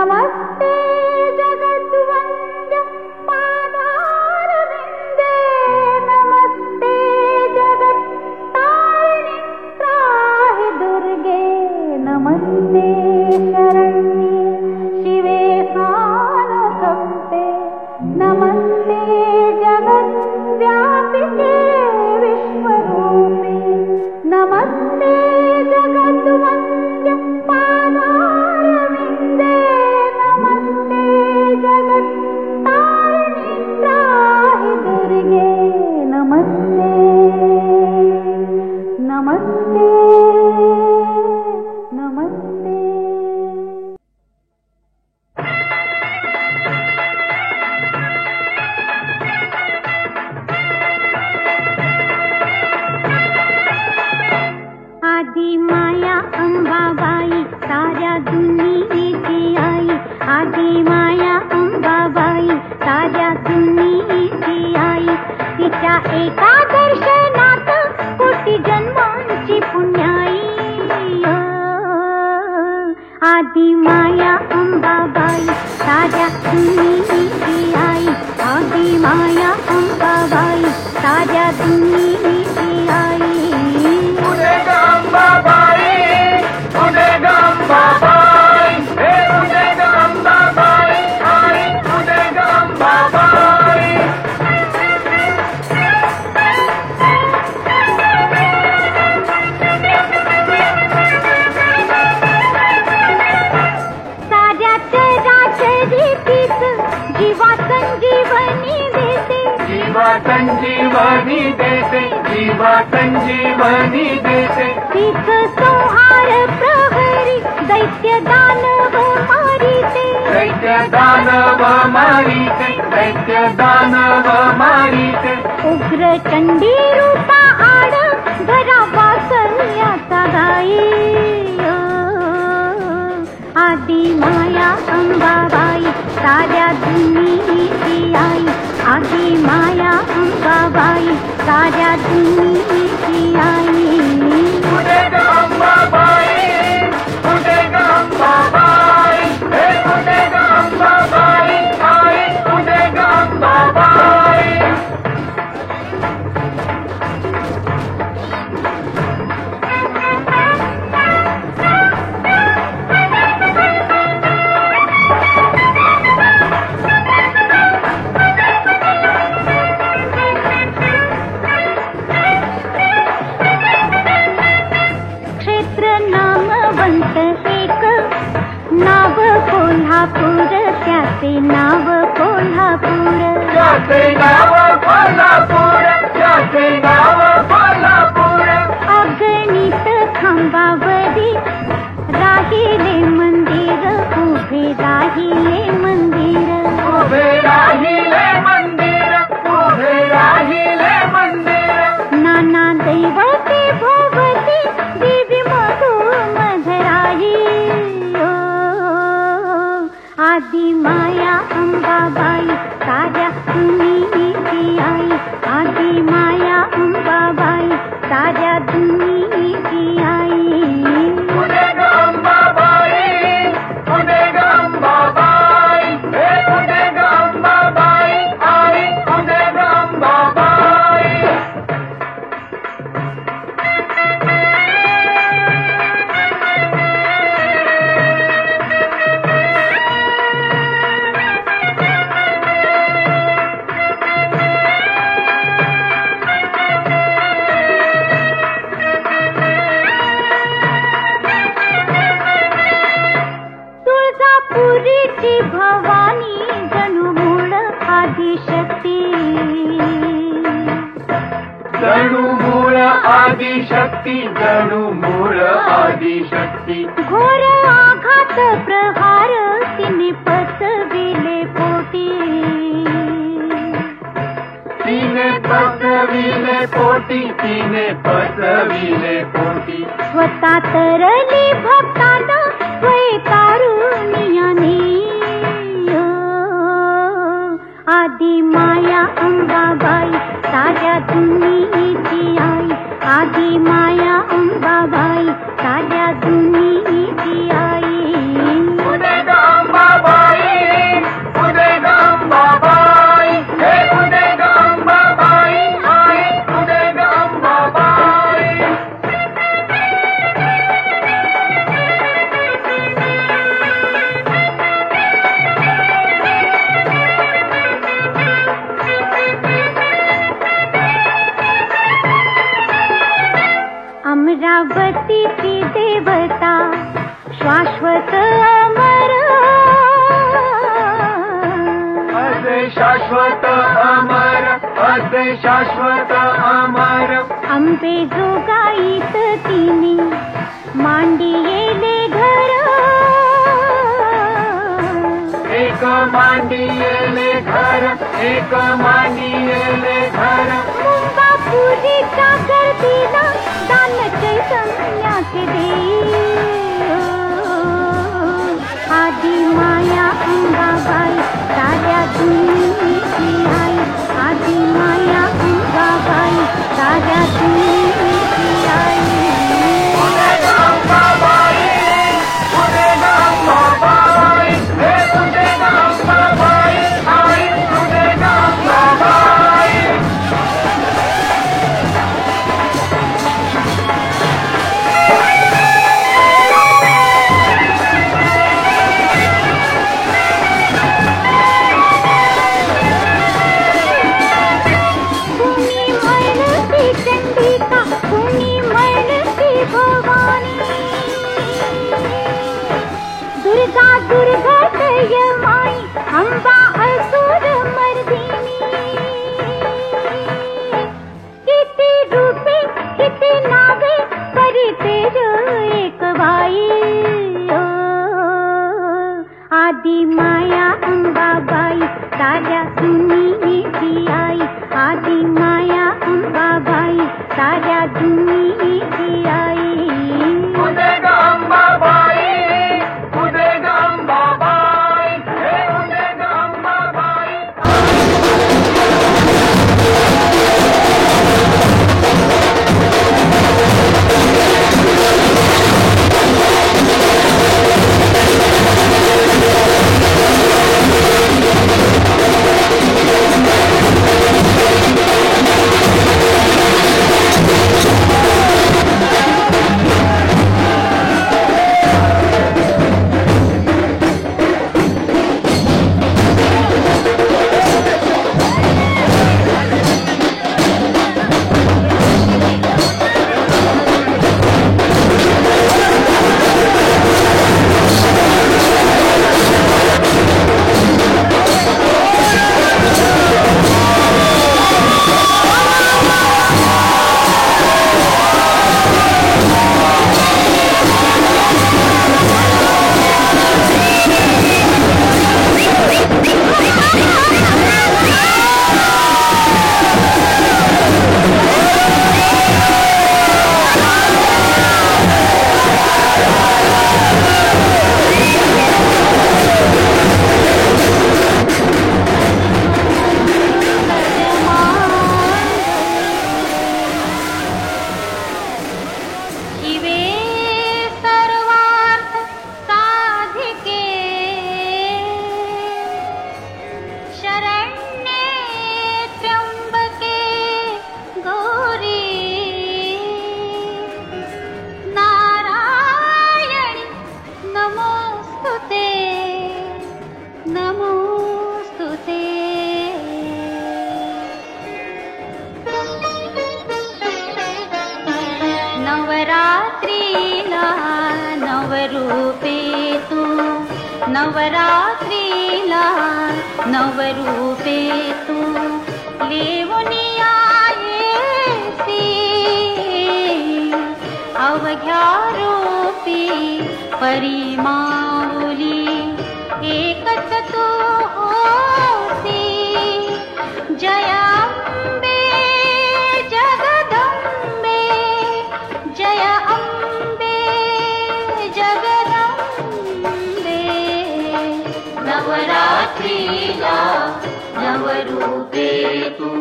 नमस्ते जगद्वन्द्य पादारविन्दे नमस्ते जगत्तारिणि त्राहि दुर्गे नमस्ते शरण्ये शिवे सानुकम्पे नमस्ते जगद्व्यापिके विश्वरूपे नमस्ते जगद्वन्द्य पादारविन्दे नमस्ते जगत्तारिणि त्राहि दुर्गे नमस्ते नमस्ते नमस्ते। आदि माया अंबाबाई साऱ्या दुनियेची आई आदि माया अंबाबाई साऱ्या दुनियेची आई तिच्या एका दर्शनात कोटी जन्मांची पुण्याई आदि माया अंबाबाई साऱ्या दुनियेची आई आदि माया अंबाबाई साऱ्या दुनियेची आई संजीवनी देते जीवा संजीवनी देते तीच संहार प्रहरी दैत्य दानव मारिते दैत्य दानव मारिते दैत्य दानव मारिते उग्र चंडी रूपा आड घरा वासल्याचा गाई आदि माया अंबाबाई साऱ्या दुनियेची आई आदि माया अंबाबाई साऱ्या दुनियेची आई कुठे ग अंबाबाई कुठे ग अंबाबाई हे कुठे ग अंबाबाई आई कुठे ग अंबाबाई नाव कोल्हापूर त्याचे नाव कोल्हापूर त्याचे नाव कोल्हापूर त्याचे नाव कोल्हापूर अगणित खांबावरी राहिले मंदिर उभे राहिले मंदिर उभे राहिले मंदिर उभे राहिले मंदिर नाना दैवते भोवती देवी मधु मधराई आदि माया अंबाबाई साऱ्या दुनियेची आई आदि माया अंबाबाई साऱ्या दुनियेची आई कुठे ग अंबाबाई कुठे ग अंबाबाई हे कुठे ग अंबाबाई आई कुठे ग अंबाबाई तुळजापुरीची भवानी जणू मूळ आदिशक्ती जणू मूळ आदिशक्ती जणू मूळ आदिशक्ती घोर आघात प्रहार तिने पचविले पोटी तिने पचविले पोटी तिने पचविले पोटी स्वतः तरली भक्तांना स्वयंकारुण्याने आदि माया अंबाबाई साऱ्या दुनियेची आई आदि माया अंबाबाई साऱ्या दुनियेची आई कुठे ग अंबाबाई शाश्वत अमर असे शाश्वत अमर अंबे जोगाईत तिने मांडियेले घर एक मांडियेले घर एक मांडियेले घर मुंगापुरीच्या गर्दीला दान चैतन्याचे देई आदि माया अंबाबाई साऱ्या दुनियेची आई आदि माया अंबाबाई साऱ्या दुनियेची आई माई अंबा असुर मर्दिनी किती रूपे किती नावे परी तेज एक बाई आदि माया अंबाबाई साऱ्या दुनियेची आई आदि माया अंबाबाई साऱ्या दुनियेची आई नवरात्रीला नवरूपे तू लेवनी आयेसी अवघ्या रूपी परिमाऊली एकच तू होसी जयाम्बे जगदम्बे जय अम्बे जगदम्बे नवरात्रीला नवरूपे तू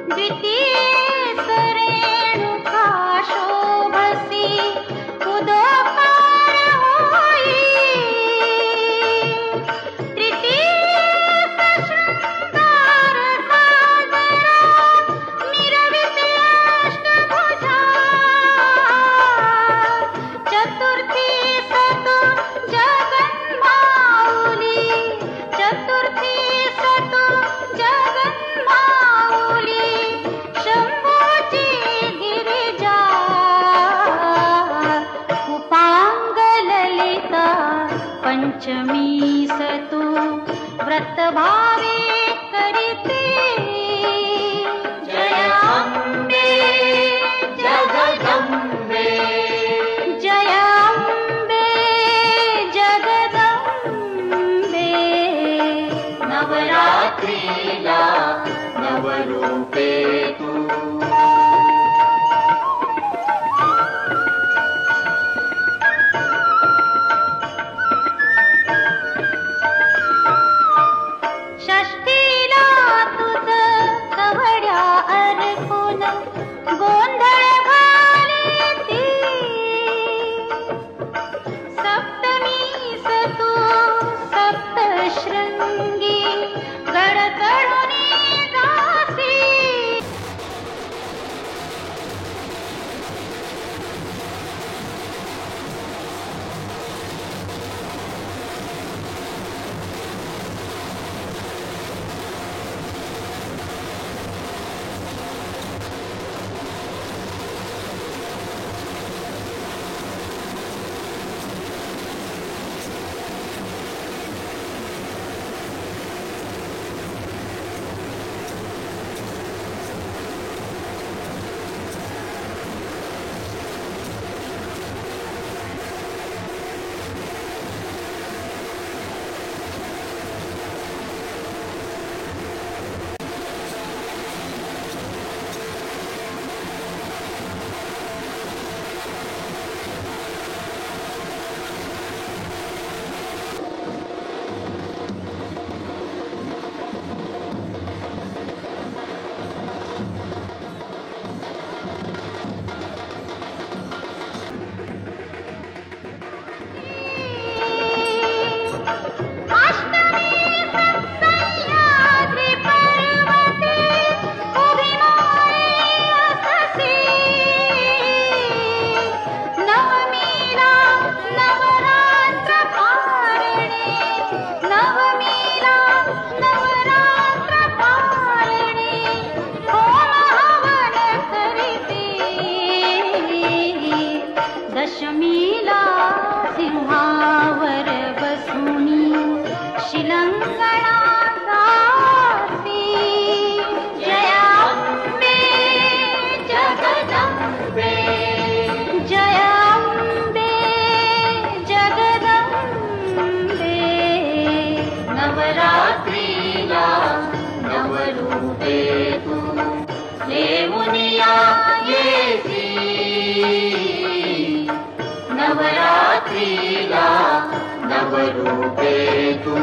द्वितीय रेणुका शोभसी पंचमीस तू व्रत भावे करीते जय अम्बे जगदम्बे जय अम्बे जगदम्बे नवरात्रीला नवरूपे तू षष्ठीला तुझ कवड्या अर्पून गोंधळ घालीती सप्तमीस तू सप्तशृंगी गड चढून जासी दशमीला सिंहावर बसुनी शिलंगणा गाती जय अम्बे जगदम्बे जय अम्बे जगदम्बे नवरात्रीला नवरूपे तू लेवुनिया येसी नवरात्रीला नवरूपे तू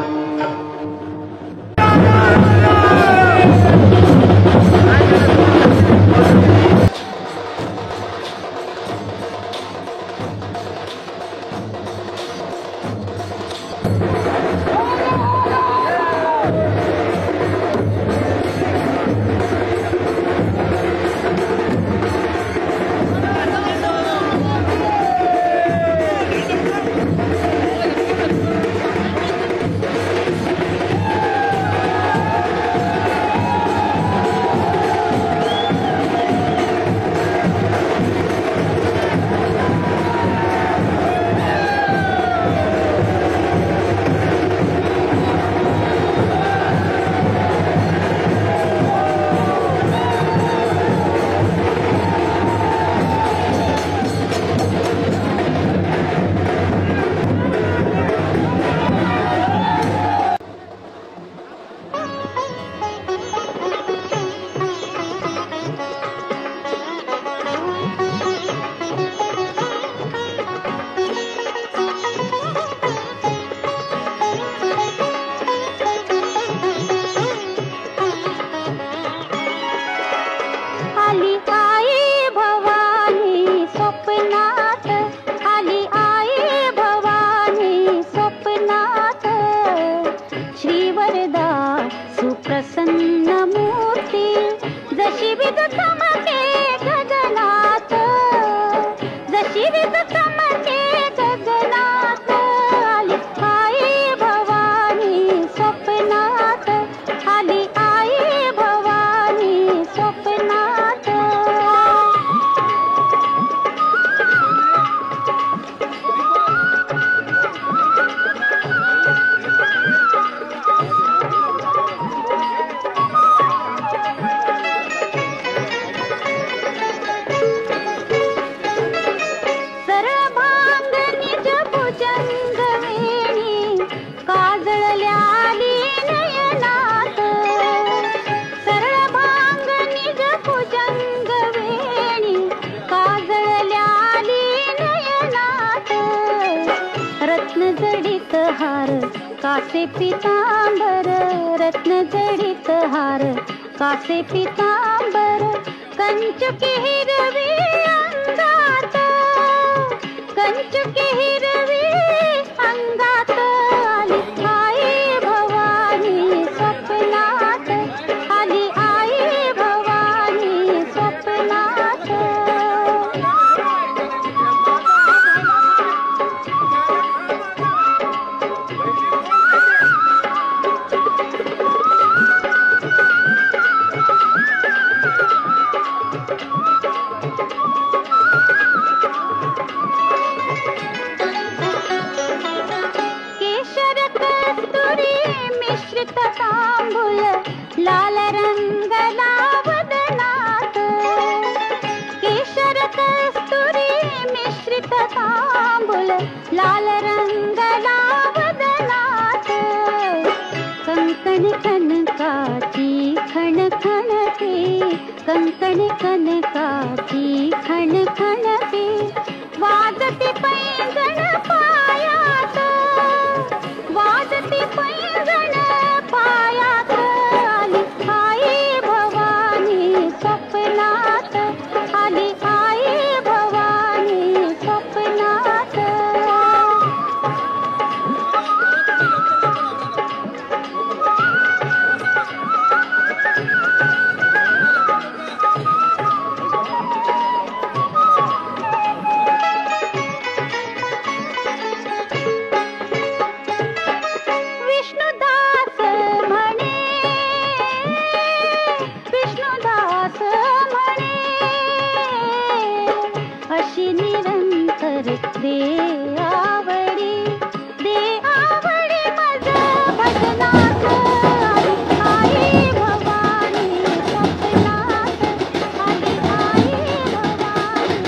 कासे पितांबर रत्न जडित हार, कासे पितांबर कंचुकी हिरवी अंगात, कंचुकी हिरवी अंगात आली आई भवानी स्वप्नात, आली आई भवानी स्वप्नात. तांबूल लाल रंगला वदनात, केशर कस्तुरी मिश्रित तांबूल लाल रंगला वदनात. कंकण कनकाची खणखणते, कंकण कनकाची खणखणते, वाजते पैंजण पायात, वाजते पैंजण पायात आली आई भवानी स्वप्नात, आली आई भवानी स्वप्नात. अशी निरंतर दे आवडी, दे आवडी मज भजनात, आली आई भवानी स्वप्नात, आली आई भवानी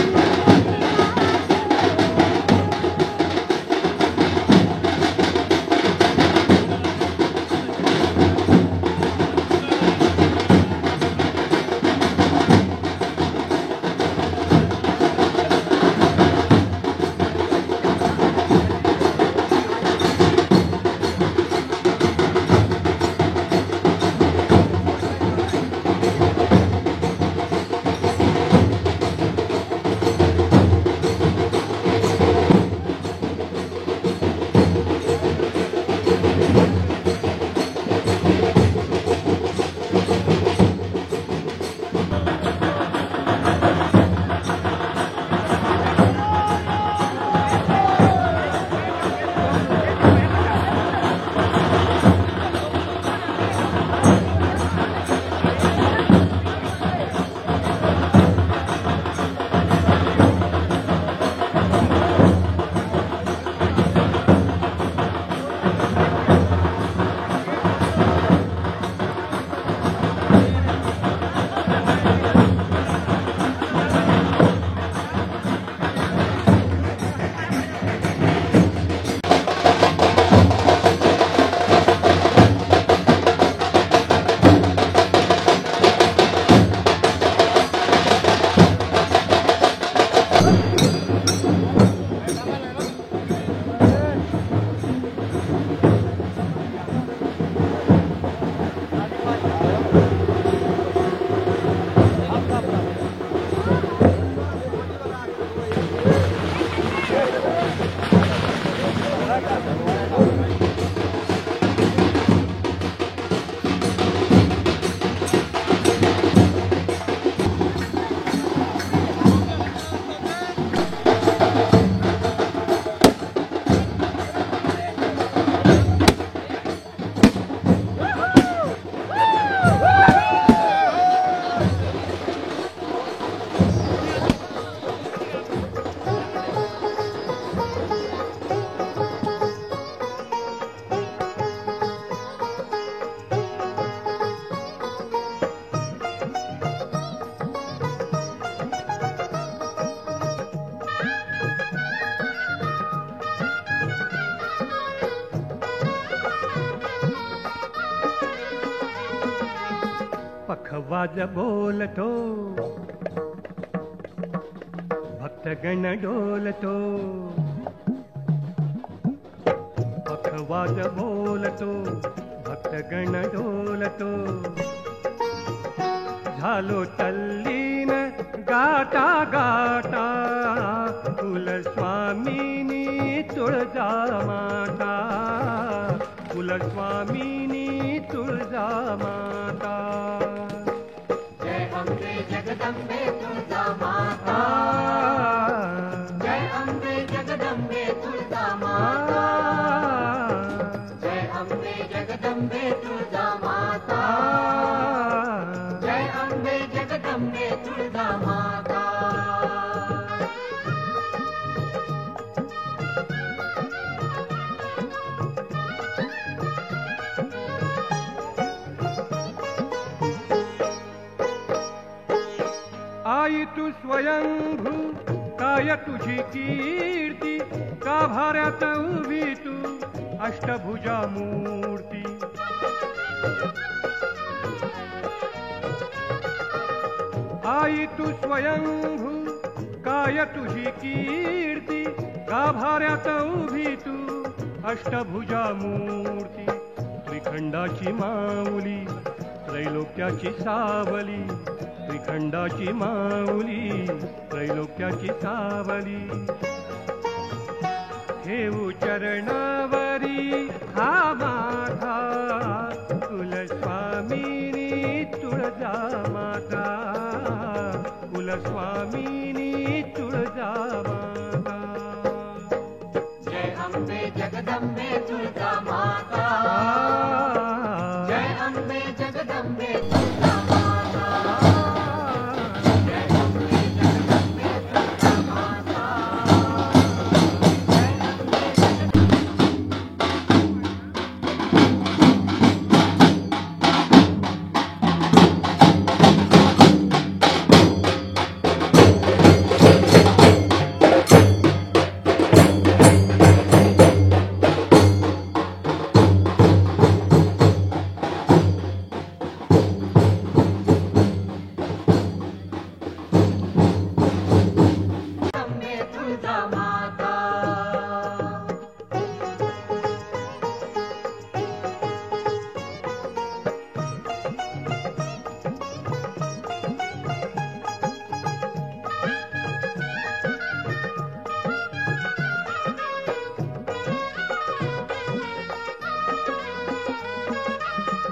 पखवाज बोलतो, भक्तगण डोलतो, पखवाज बोलतो भक्तगण डोलतो झालो तल्लीन गाता गाता कुलस्वामिनी तुळजा माता कुलस्वामिनी तुळजा माता जय अम्बे जगदम्बे तुळजा माता जय अम्बे जगदम्बे तुळजा माता जय अम्बे जगदम्बे तुळजा माता जय अम्बे जगदम्बे तुळजा माता आई तू स्वयंभू काय तुझी कीर्ती गाभाऱ्यात उभी तू अष्टभुजा मूर्ती आई तू स्वयंभू काय तुझी कीर्ती गाभाऱ्यात उभी तू अष्टभुजा मूर्ती त्रिखंडाची माऊली त्रैलोक्याची सावली त्रिखंडाची माऊली त्रैलोक्याची सावली ठेवू चरणावरी हा माथा कुलस्वामिनी तुळजा माता कुलस्वामिनी तुळजा माता जय अम्बे जगदम्बे तुळजा माता जय अम्बे जगदम्बे तुळजा माता जय अम्बे जगदम्बे तुळजा माता जय अम्बे जगदम्बे तुळजा माता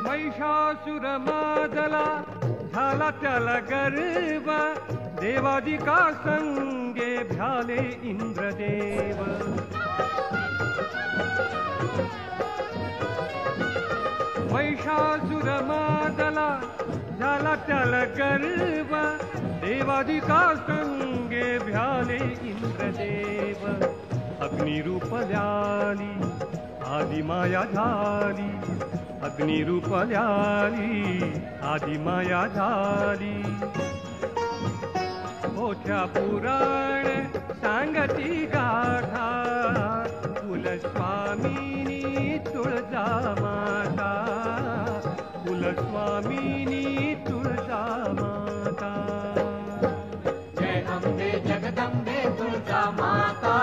महिषासुर माजला झाला त्याला गर्व देवादिका संगे भ्याले इंद्रदेव महिषासुर माजला झाला त्याला गर्व देवादिका संगे भ्याले इंद्रदेव अग्निरूप ल्याली आदिमाया झाली अग्निरूप ल्याली आदिमाया झाली मोठ्या पुराण सांगती गाथा कुलस्वामिनी तुळजा माता कुलस्वामिनी तुळजा माता जय अम्बे जगदम्बे तुळजा माता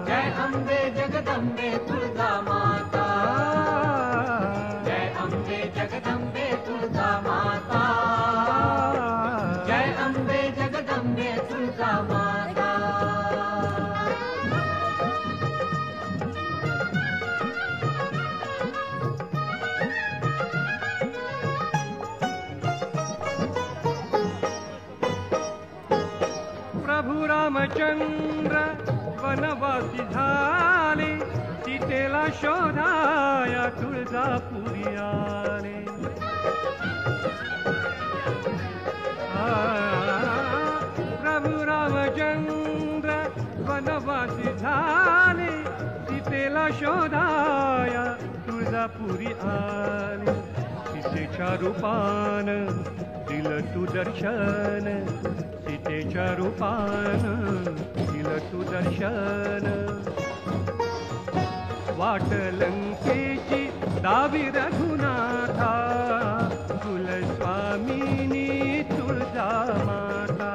जय अम्बे जगदम्बे तुळजा माता जय अम्बे जगदम्बे तुळजा माता जय अम्बे जगदम्बे तुळजा माता प्रभू रामचंद्र वनवासी झाले सीतेला शोधाया तुळजापुरी आले प्रभू रामचंद्र वनवासी झाले सीतेला शोधाया तुळजापुरी आले सीतेच्या रूपान दिलं तू दर्शन सीतेच्या रूपान दिलं तू दर्शन वाट लंकेची दावी रघुनाथा कुलस्वामिनी तुळजा माता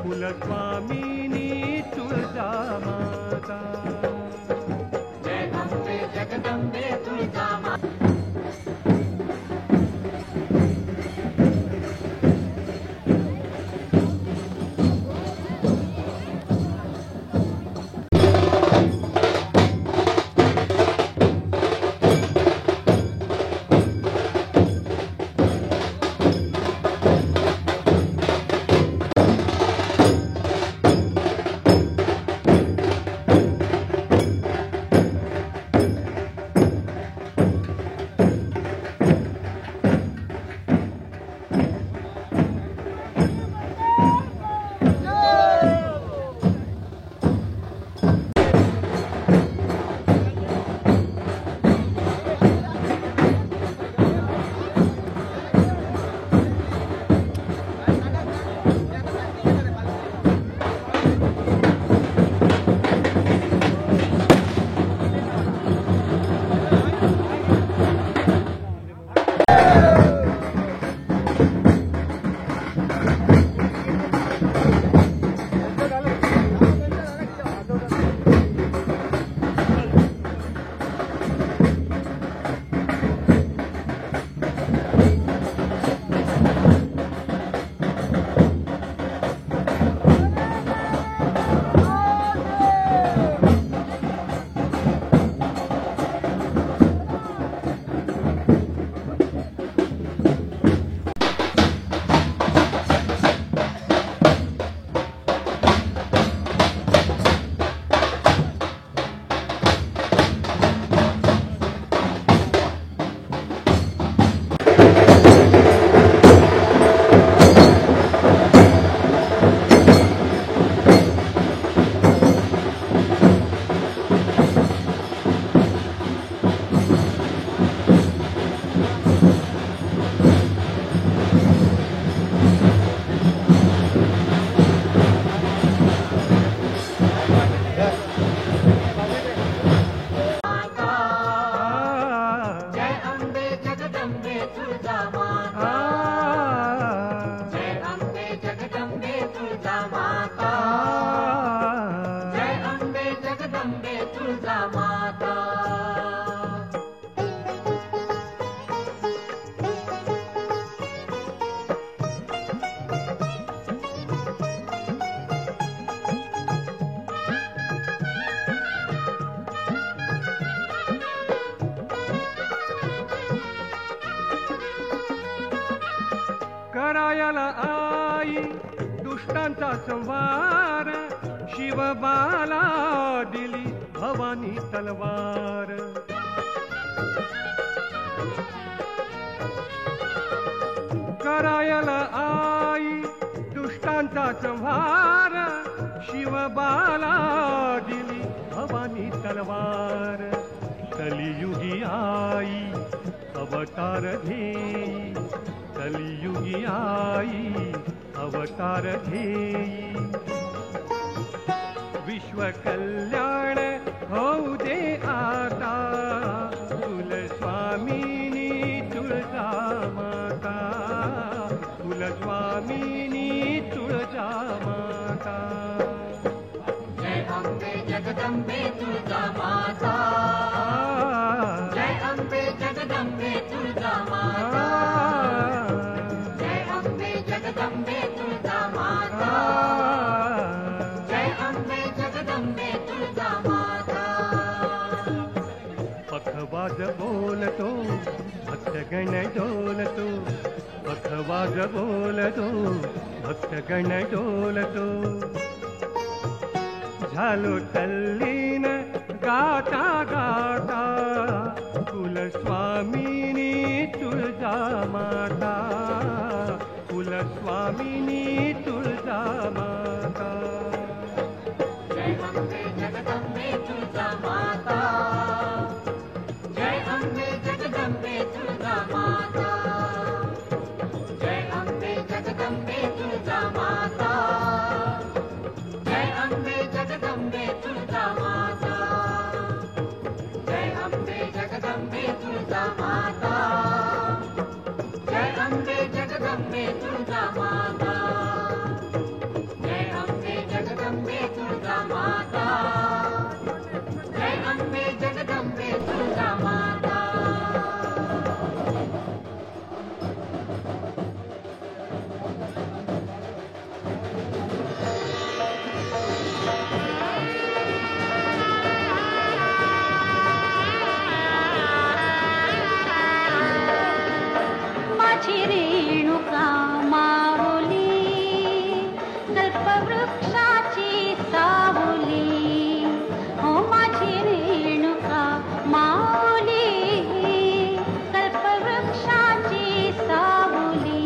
कुलस्वामिनी तुळजा माता करायला आई दुष्टांचा संहार, शिवबाला दिली भवानी तलवार. करायला आई दुष्टांचा संहार, शिवबाला दिली भवानी तलवार. कलियुगी आई अवतार घेई, कलियुगी आई अवतार घेई. विश्व कल्याण होऊ दे आता, कुलस्वामिनी तुळजा माता, कुलस्वामिनी तुळजा माता. जय अम्बे जगदम्बे तुळजा माता, जय अम्बे जगदम्बे तुळजा माता, जय अम्बे जगदम्बे तुळजा माता, जय अम्बे जगदम्बे तुळजा माता. पखवाज बोलतो भक्तगण डोलतो, पखवाज बोलतो भक्तगण डोलतो. झालो तल्लीन गाता गाता, कुलस्वामिनी तुळजा माता, कुलस्वामिनी तुळजा माता. जय अम्बे जगदम्बे तुळजा माता, जय अम्बे जगदम्बे तुळजा माता, जय अम्बे जगदम्बे तुळजा माता, जय अम्बे जगदम्बे तुळजा माता, जय अम्बे जगदम्बे तुळजा माता, जय अम्बे जगदम्बे तुळजा माता, जय अम्बे जगदम्बे तुळजा माता, जय अम्बे जगदम्बे तुळजा माता. माझी रेणुका माऊली, कल्पवृक्षाची सावली. हो माझी रेणुका माऊली, कल्पवृक्षाची सावली.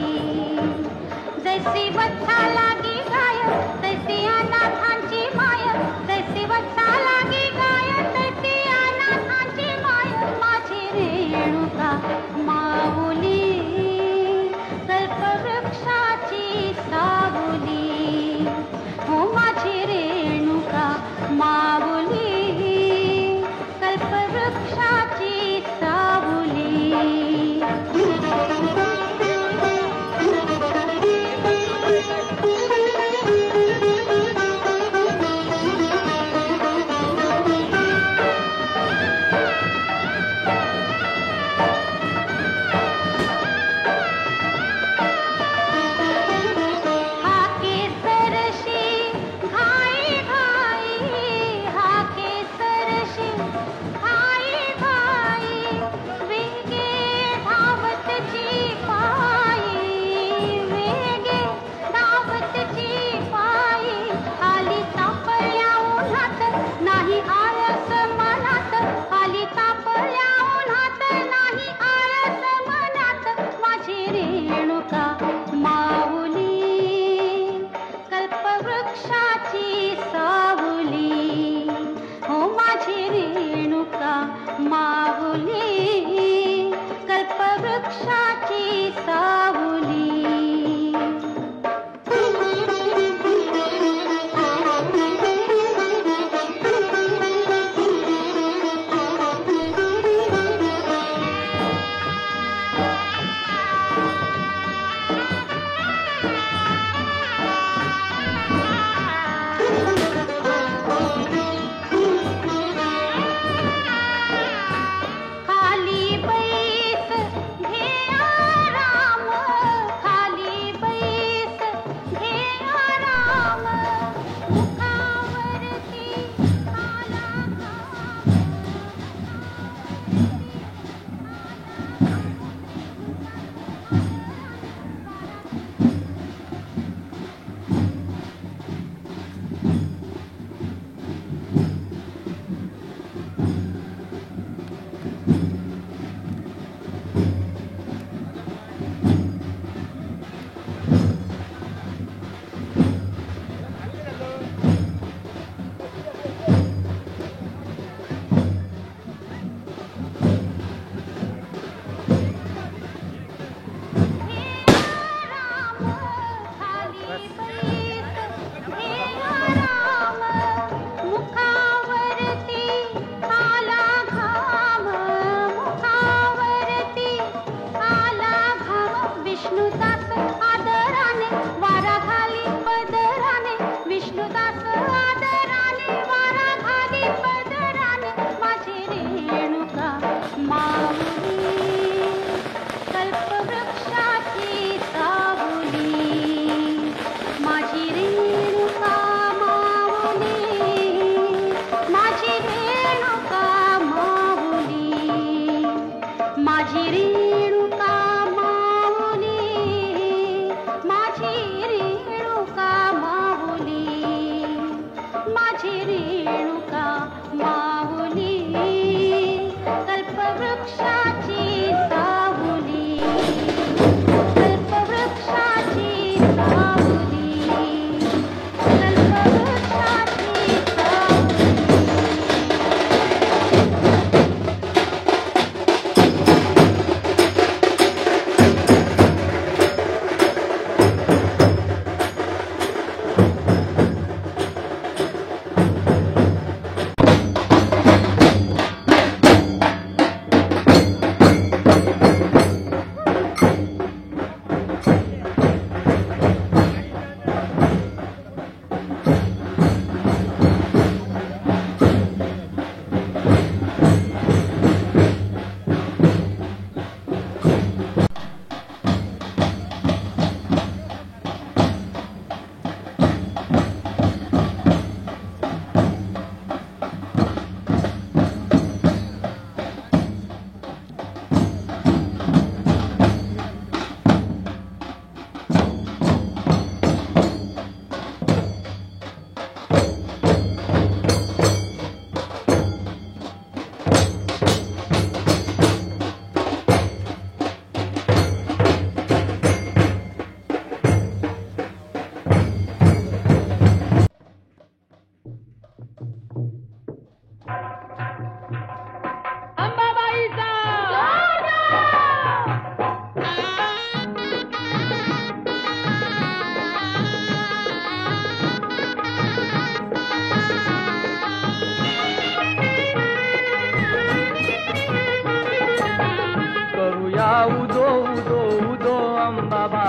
जैसी वत्सा लागी गाय, तैसी अनाथांची माय, जैसी वत्सा लागी गाय, तैसी अनाथांची माय. माझी रेणुका माऊली, कल्पवृक्षाची सावली. हो माझी रेणुका माऊली, कल्पवृक्षाची सावली.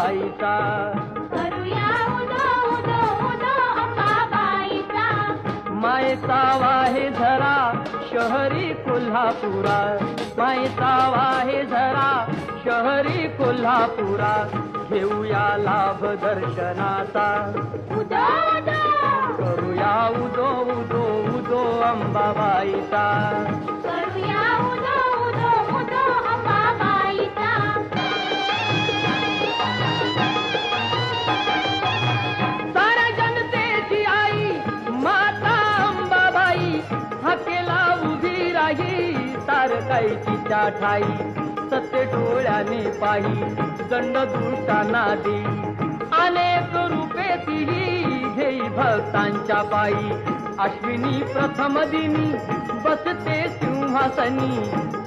अंबाबाईचा. करूया उदो उदो उदो अंबाबाईचा. मायेचा वाहे झरा शहरी कोल्हापुरा, मायेचा वाहे झरा शहरी कोल्हापुरा, घेऊया लाभ दर्शनाचा. उदो उदो करूया उदो उदो उदो अंबाबाईचा. करूया उदो उदो उदो अंबाबाईचा. साऱ्या जनतेची आई माता अंबाबाई, हाकेला उभी राही तारकाईची त्या ठाई. सत्य डोळ्याने पाही दंड दुष्टांना देई, अनेक रूपे तिही घेई भक्तांच्या पायी. अश्विनी प्रथम दिनी बसते सिंहासनी,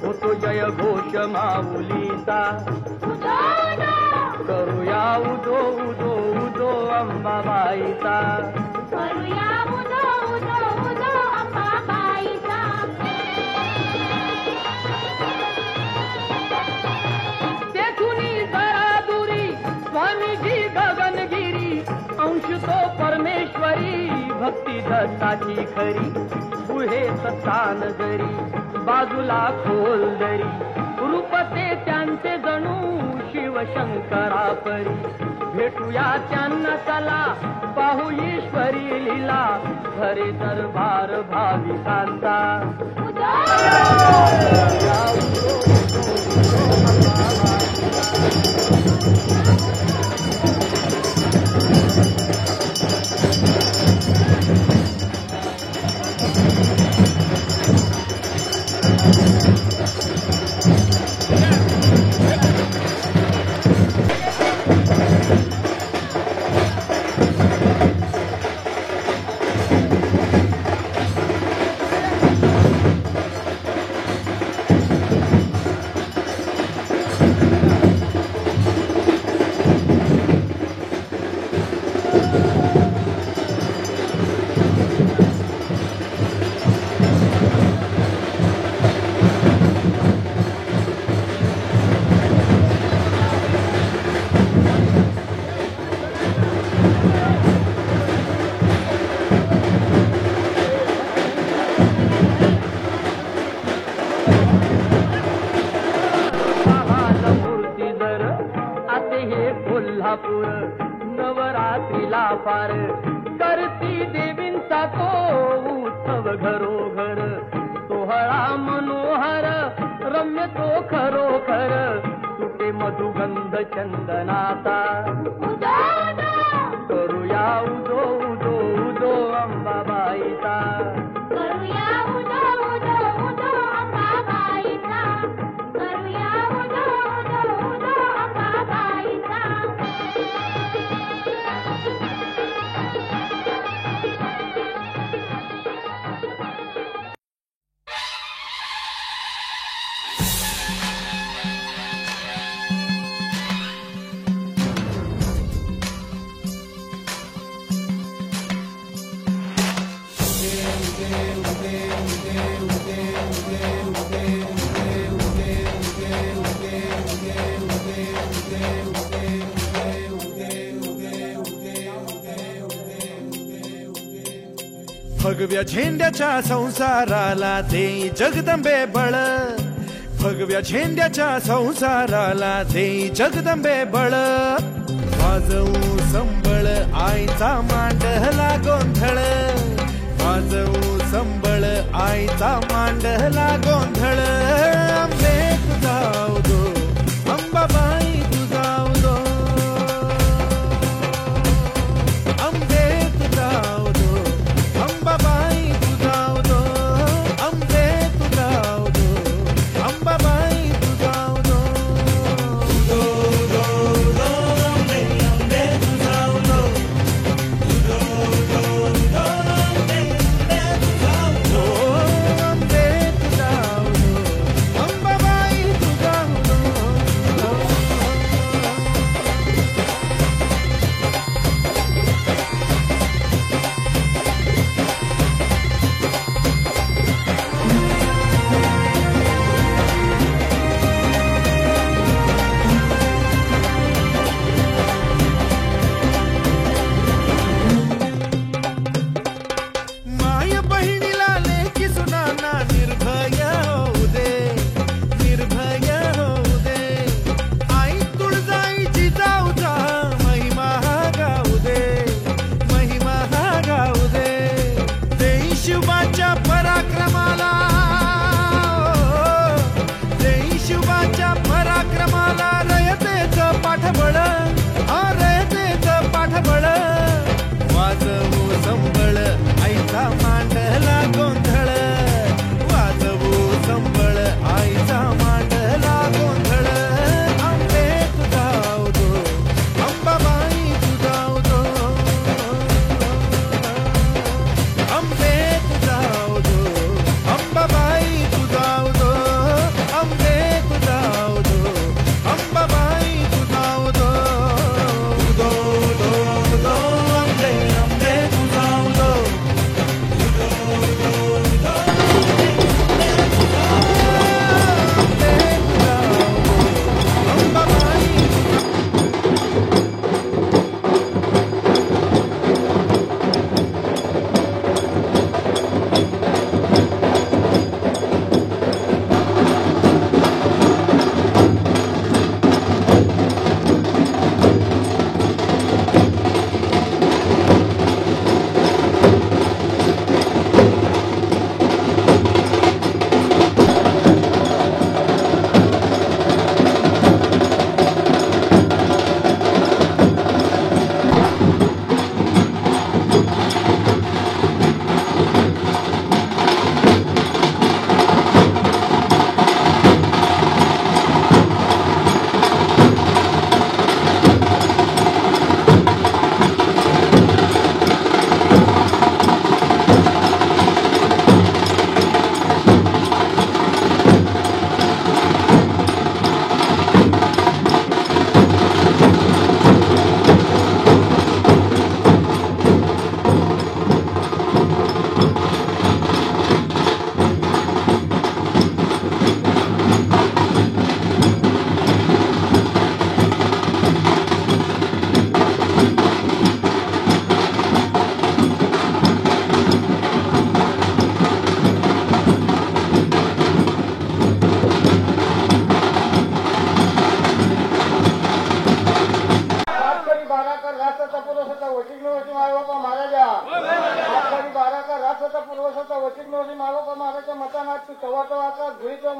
होतो जय घोष माऊलीचा. उदो उदो करूया उदो उदो उदो अंबाबाईचा. करूया उदो उदो उदो अंबाबाईचा. तेथुनी जरा दुरी स्वामीजी गगनगिरी, अंश तो परमेश्वरी भक्ती दत्ताची खरी. गुहेत स्थान जरी बाजूला खोल दरी, रूपते त्यांचे जणू शिवशंकरा परी. भेटूया त्यांना चला पाहू ईश्वरी लीला, खरे दरबार भाविकांचा. उदो या उदो उदो कोल्हापूर नवरात्रीला फार करती देवींचा तो उत्सव घरोघर. सोहळा मनोहर रम्य तो खरोखर, सुटे मधुगंध चंदनाचा. उदो उदो करूया उदो उदो उदो अंबाबाईचा. करूया उदो उदो उदो अंबाबाईचा. करूया उदो उदो उदो अंबाबाईचा. भगव्या झेंड्याच्या संसाराला देई जगदंबे बळ. भगव्या झेंड्याच्या संसाराला देई जगदंबे बळ. वाजवू संबळ आईचा मांडला गोंधळ. वाजवू संबळ आईचा मांडला गोंधळ. आंबे तुझा उदो अंबाबाई तुझा उदो. आंबे तुझा उदो अंबाबाई तुझा उदो. आंबे तुझा उदो अंबाबाई तुझा उदो. उदो उदो उदो आंबे आंबे तुझा उदो. उदो उदो उदो आंबे आंबे तुझा उदो. आंबे तुझा उदो अंबाबाई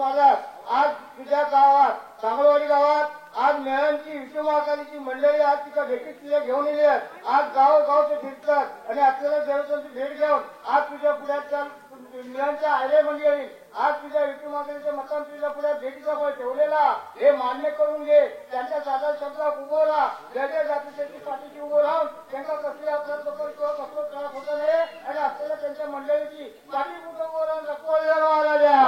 महाराज आज तुझ्या गावात सांगळवाडी गावात आज मेळ्यांची विष्णू महाकालीची मंडळी आज तिच्या भेटीत तुझ्या घेऊन येली आहेत. आज गावोगावचे फिरतात आणि आपल्याला देवस्थानची भेट घेऊन आज तुझ्या पुढ्याच्या मेळ्यांच्या आयरे मंडळी आज तुझ्या विष्णू महाकालीच्या मतान तुझ्या पुढ्यात भेटीचा बळ ठेवलेला हे मान्य करून घे. त्यांच्या साधा शब्दात उभं राहा. जय जाती त्याची पाठीशी उभं राहून त्यांचा कसली आपल्याला लोकांना किंवा कसलो त्रास होता नाही आणि असलेल्या त्यांच्या मंडळीची पाठी कुठं उभं राहून रखवाला महाराजा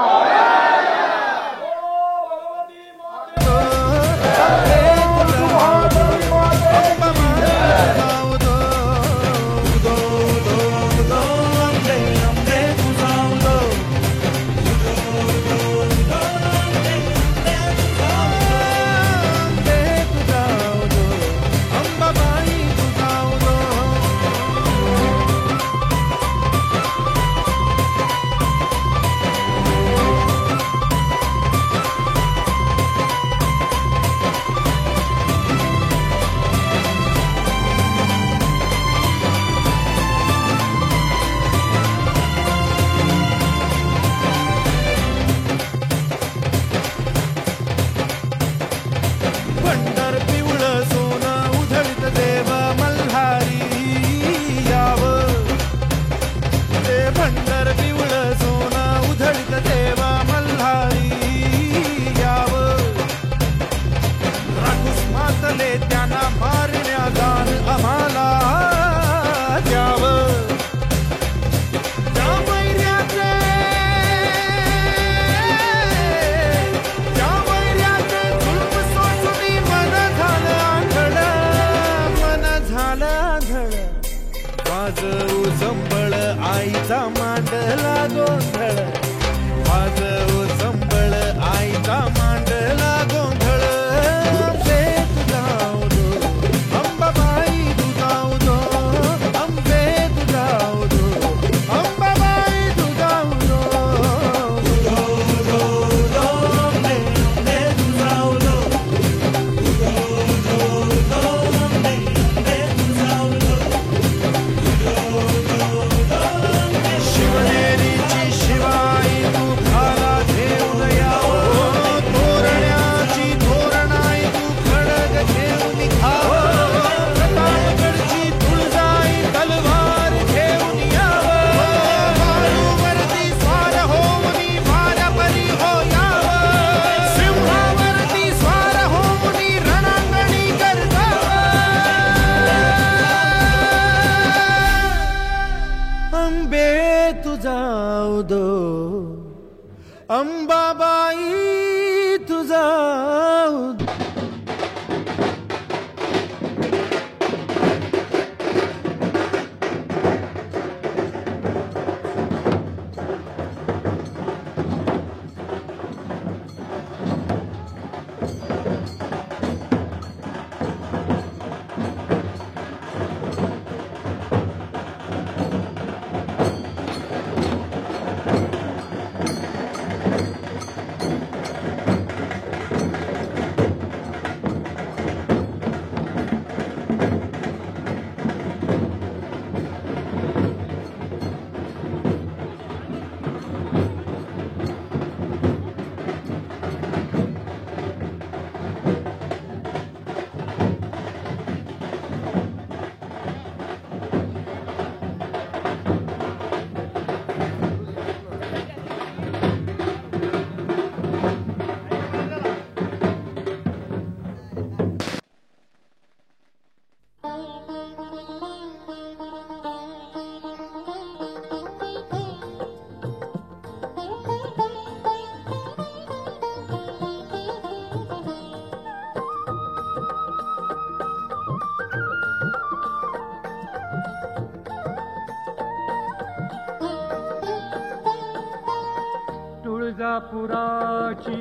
तुळजापुराची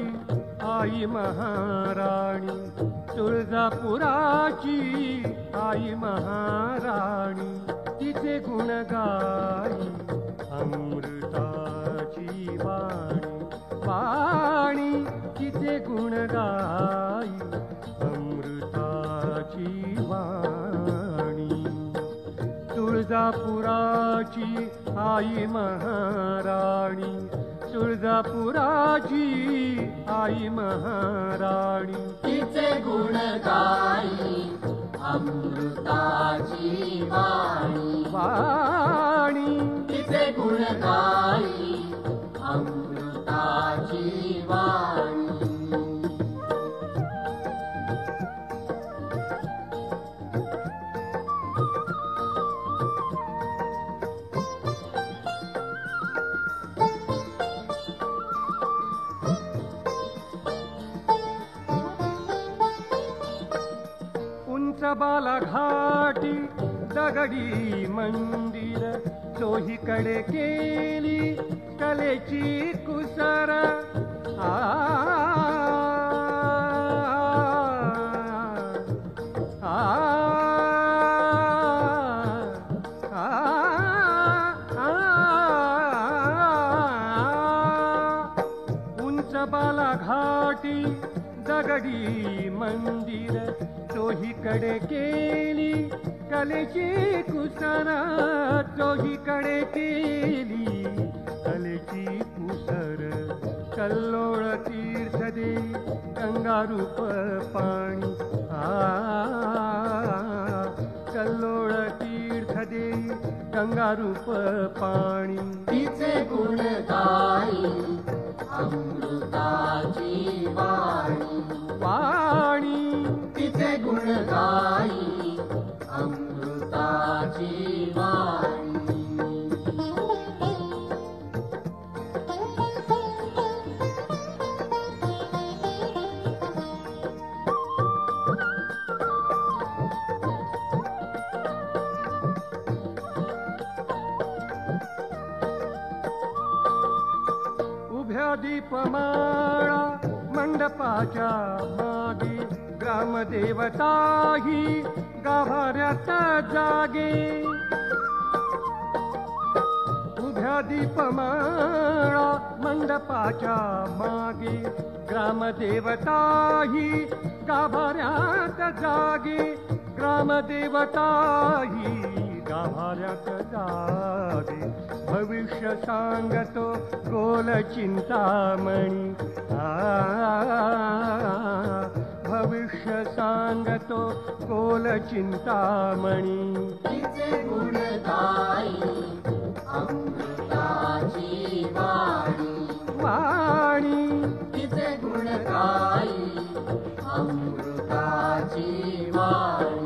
आई महाराणी, तुळजापुराची आई महाराणी, तिचे गुण गाई अमृताची वाणी, वाणी तिचे गुण गाई अमृताची वाणी. तुळजापुराची आई महाराणी, तुळजापुराची आई महाराणी तिचे गुण गाई अमृताची वाणी वाणी तिचे गुण गाई अमृताची वाणी उंच बालाघाटी दगडी मंदिर चोहीकडे केली कलेची कुसर आ आ उंच बालाघाटी दगडी मंदिर चोहीकडे केली कलेची कुसर चोहीकडे केली कलेची कुसर कल्लोळ तीर्थ दे गंगारूप पाणी कल्लोळ तीर्थ दे गंगारूप पाणी तिचे गुण गाई अमृताची वाणी वाणी तिचे गुण गाई अमृताची वाणी उभ्या दीपमाळा मंडपाच्या मागे ग्रामदेवताही गाभाऱ्यात जागे उभ्या दीपमाळा मंडपाच्या मागे ग्रामदेवताही गाभाऱ्यात जागे ग्रामदेवताही गाभाऱ्यात जागे भविष्य सांगतो गोल चिंतामणी भविष्य सांगतो गोल चिंतामणी तिचे गुण गाई अमृताची वाणी वाणी तिचे गुण गाई अमृताची वाणी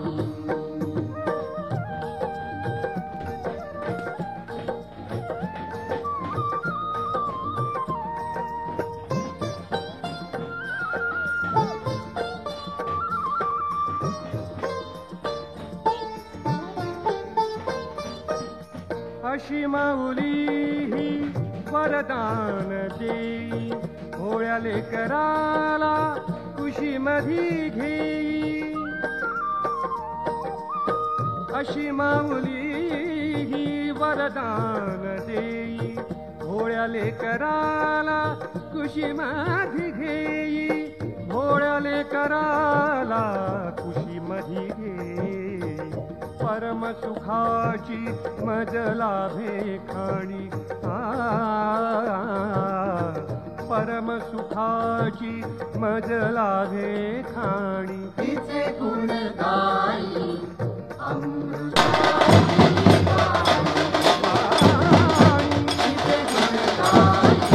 अशी माऊली ही वरदान देई भोळ्या लेकराला कुशीमधी घेई अशी माऊली ही वरदान देई भोळ्या लेकराला कुशीमधी घेई भोळ्या लेकराला कुशीमधी घेई परम सुखाची मज लाभे खाणी परम सुखाची मज लाभे खाणी तिचे गुण गाई अमृताची वाणी तिचे गुण गाई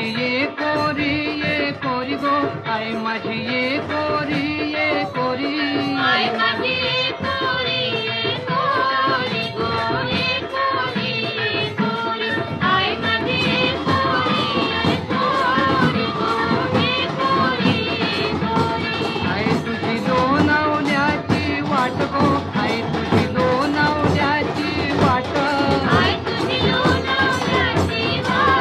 माझी ये कोरी गो आई माझी ये कोरी आई माझी कोरी गो कोरी आई माझी कोरी कोरी आई तुझी लोणावल्याची वाट गो आई तुझी लोणावल्याची वाट आई तुझी लोणावल्याची वाट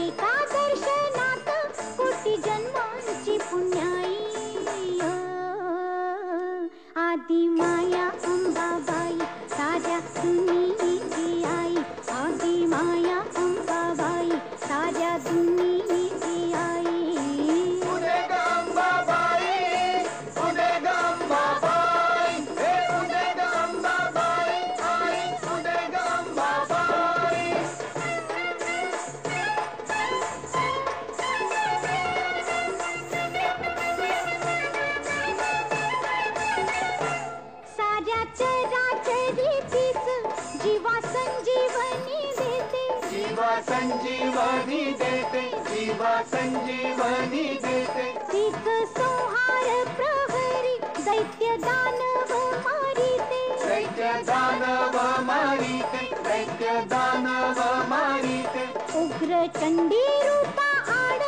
एका दर्शनात कोटी जन्मांची पुण्याई आदि माया अंबाबाई साऱ्या दुनियेची आई आदि माया अंबाबाई साऱ्या दुनियेची आई साऱ्या चराचरीचीच जीवा संजीवनी देते जीवा संजीवनी देते जीवा संजीवनी देते तीच संहार प्रहरी दैत्य दानव मारिते दैत्य दानव मारिते दैत्य दानव मारिते उग्र चंडी रूपा आड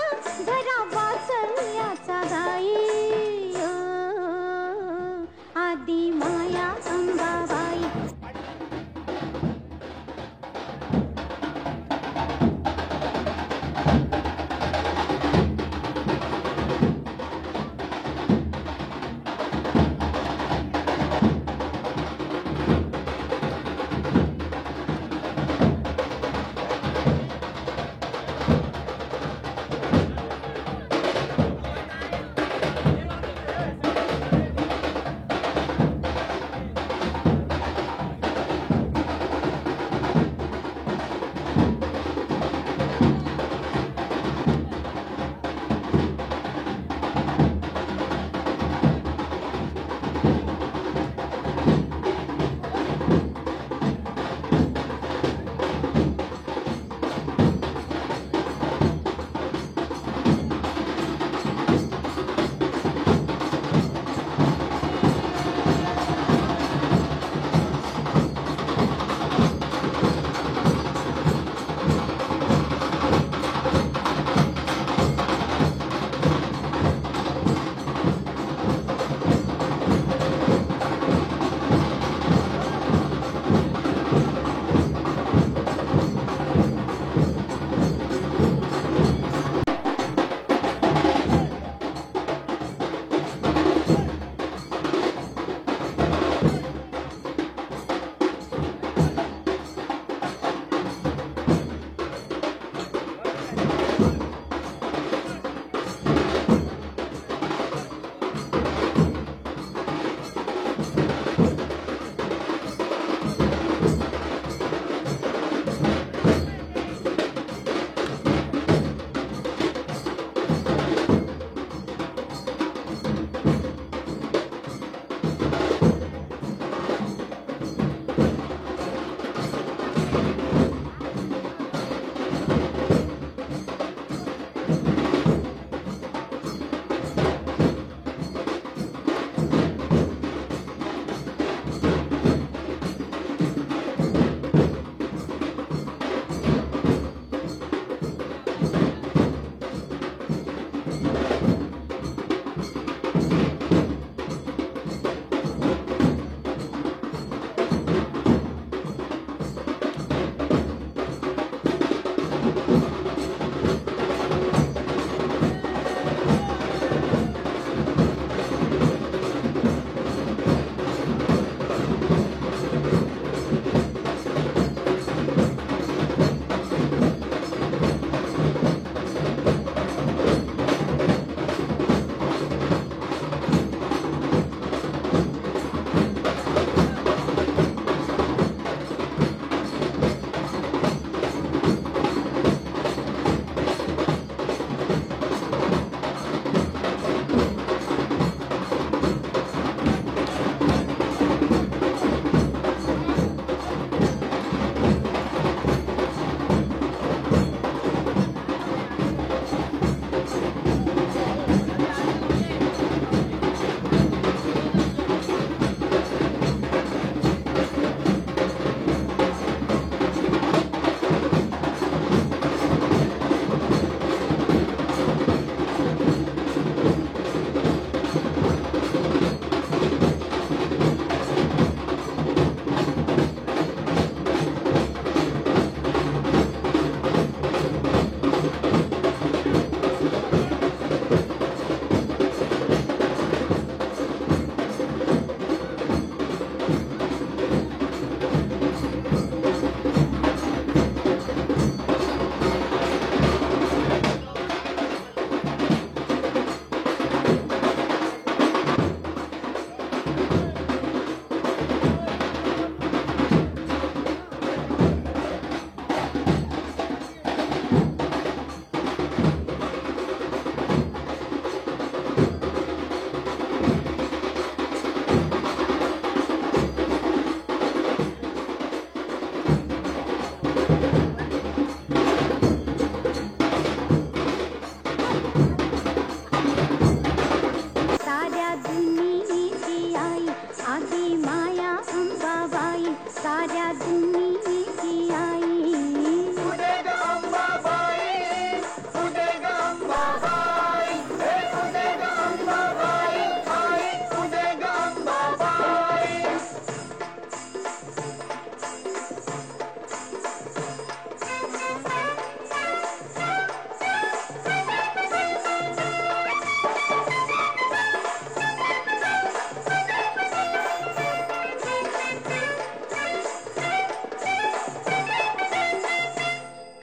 धरा वाचल्याचा गाई आदि माया अंबाबाई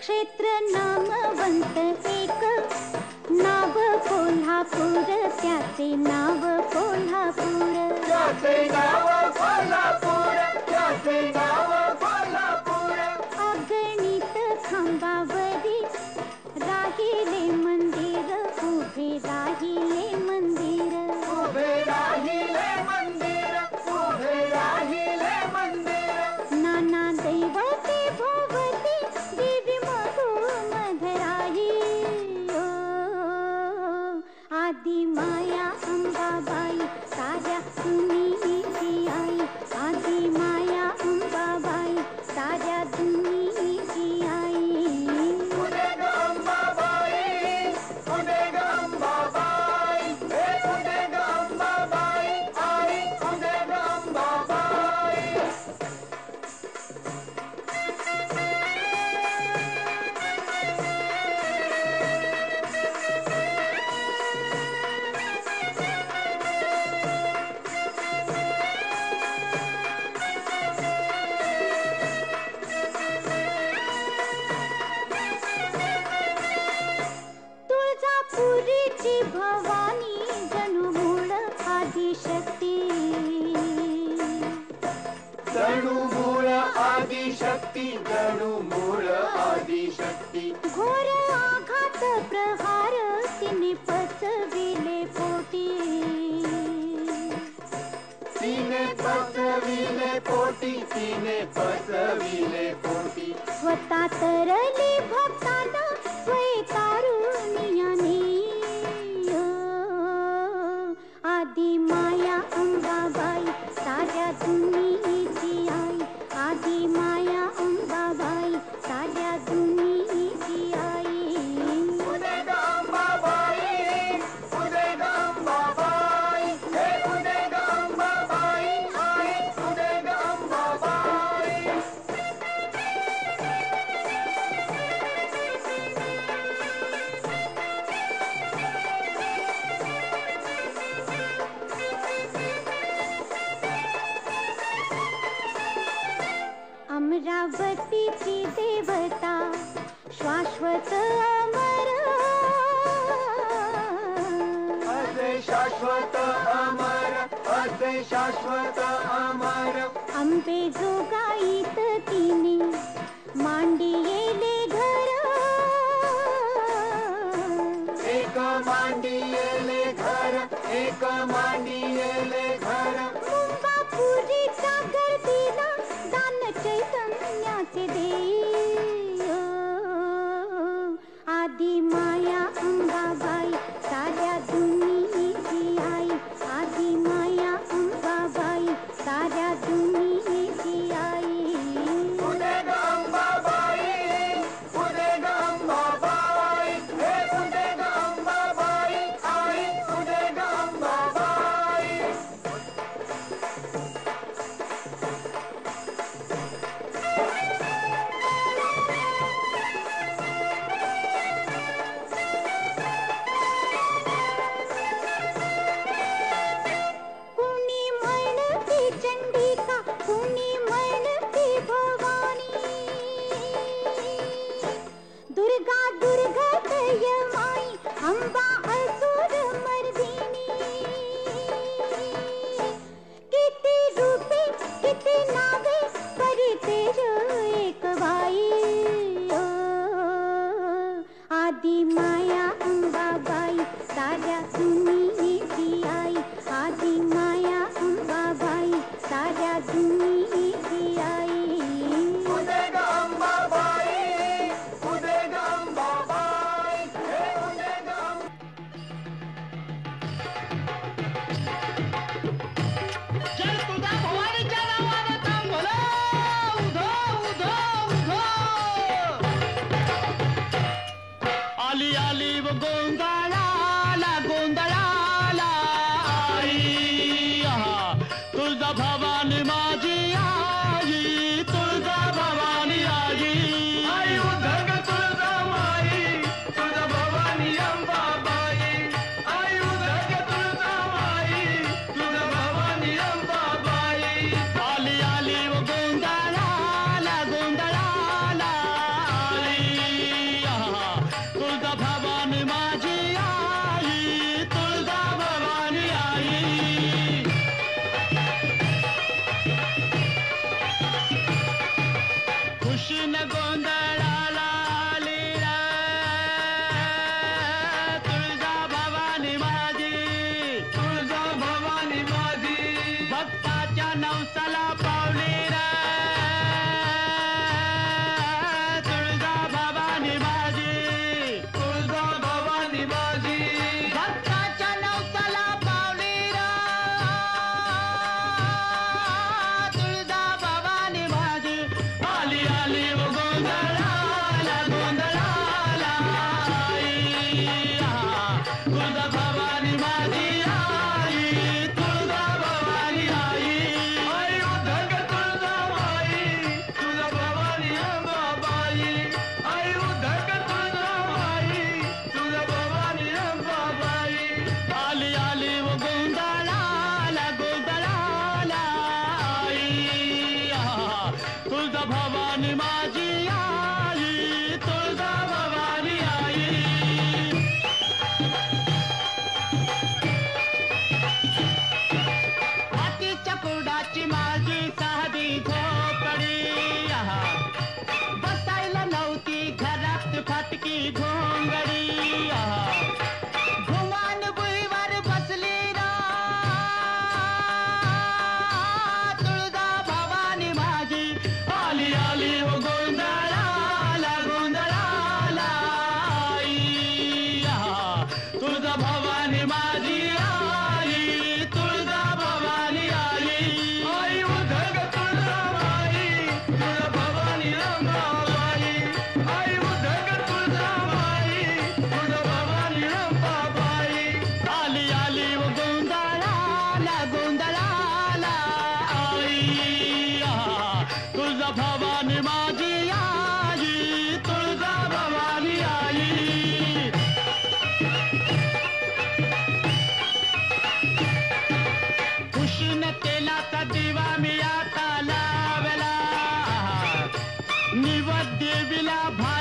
क्षेत्र नामवंत एक नाव कोल्हापूर त्याचे नाव कोल्हापूर त्याचे नाव कोल्हापूर त्याचे नाव कोल्हापूर अगणित खांबावरी राहिले मंदिर उभे राहिले मंदिर उभे राहिले मंदिर उभे राहिले मंदिर नाना दैवते भोवती देवी मधु मधराही आदि माया अंबाबाई साऱ्या दुनियेची आई आदि माया अंबाबाई साऱ्या दुनियेची आई पुणे ग अंबाबाई पुणे ग अंबाबाई हे पुणे ग अंबाबाई आई पुणे ग अंबाबाई तुळजापुरीची भवानी जणू मूळ आदिशक्ती जणू मूळ आदिशक्ती जणू मूळ आदिशक्ती घोर आघात प्रहार तिने पचविले पोटी तिने पचविले पोटी तिने पचविले पोटी स्वतः तरली भक्तांना स्वय तारुण्याने आदि माया अंबाबाई साऱ्या दुनियेची आई आदि माया अंबाबाई साऱ्या दुनियेची आई पुणे ग अंबाबाई पुणे ग अंबाबाई हे पुणे ग अंबाबाई आई पुणे ग अंबाबाई अमरावतीची देवता शाश्वत अमर असे शाश्वत अमर असे शाश्वत अमर अंबे जोगाईत तिने मांडियेले घर एक मांडियेले घर एक मांडियेले घर मुंबापुरीच्या गर्दीला दान चैतन्याचे देई आदि माया अंबाबाई साऱ्या दुनियेची आई आदि माया अंबाबाई साऱ्या दुनियेची आई पुणे ग अंबाबाई पुणे ग अंबाबाई हे पुणे ग अंबाबाई आई पुणे ग अंबाबाई कुणी म्हणती चंडिका कुणी म्हणती भवानी दुर्गा दुर्गतय माई अंबा असुर मर्दिनी किती रूपे किती नावे परितेज एक बाई आदि माया अंबाबाई साऱ्या दुनियेची आई आदि माया अंबाबाई साऱ्या दुनियेची आई पुणे ग अंबाबाई पुणे ग अंबाबाई हे पुणे ग चल तुझा भवानीच्या नावानं थांब भलं उधो उधो उधो आली आली व गोंधळाला गोंधळाला आई आहा. तुळजा भवानी माझी आई तुळजा भवानी आई आई उधग तुळजा माई तुळजा भवानी अंबाबाई आई उधग तुळजा माई तुळजा भवानी अंबाबाई आली आली व गोंधळाला गोंधळाला आई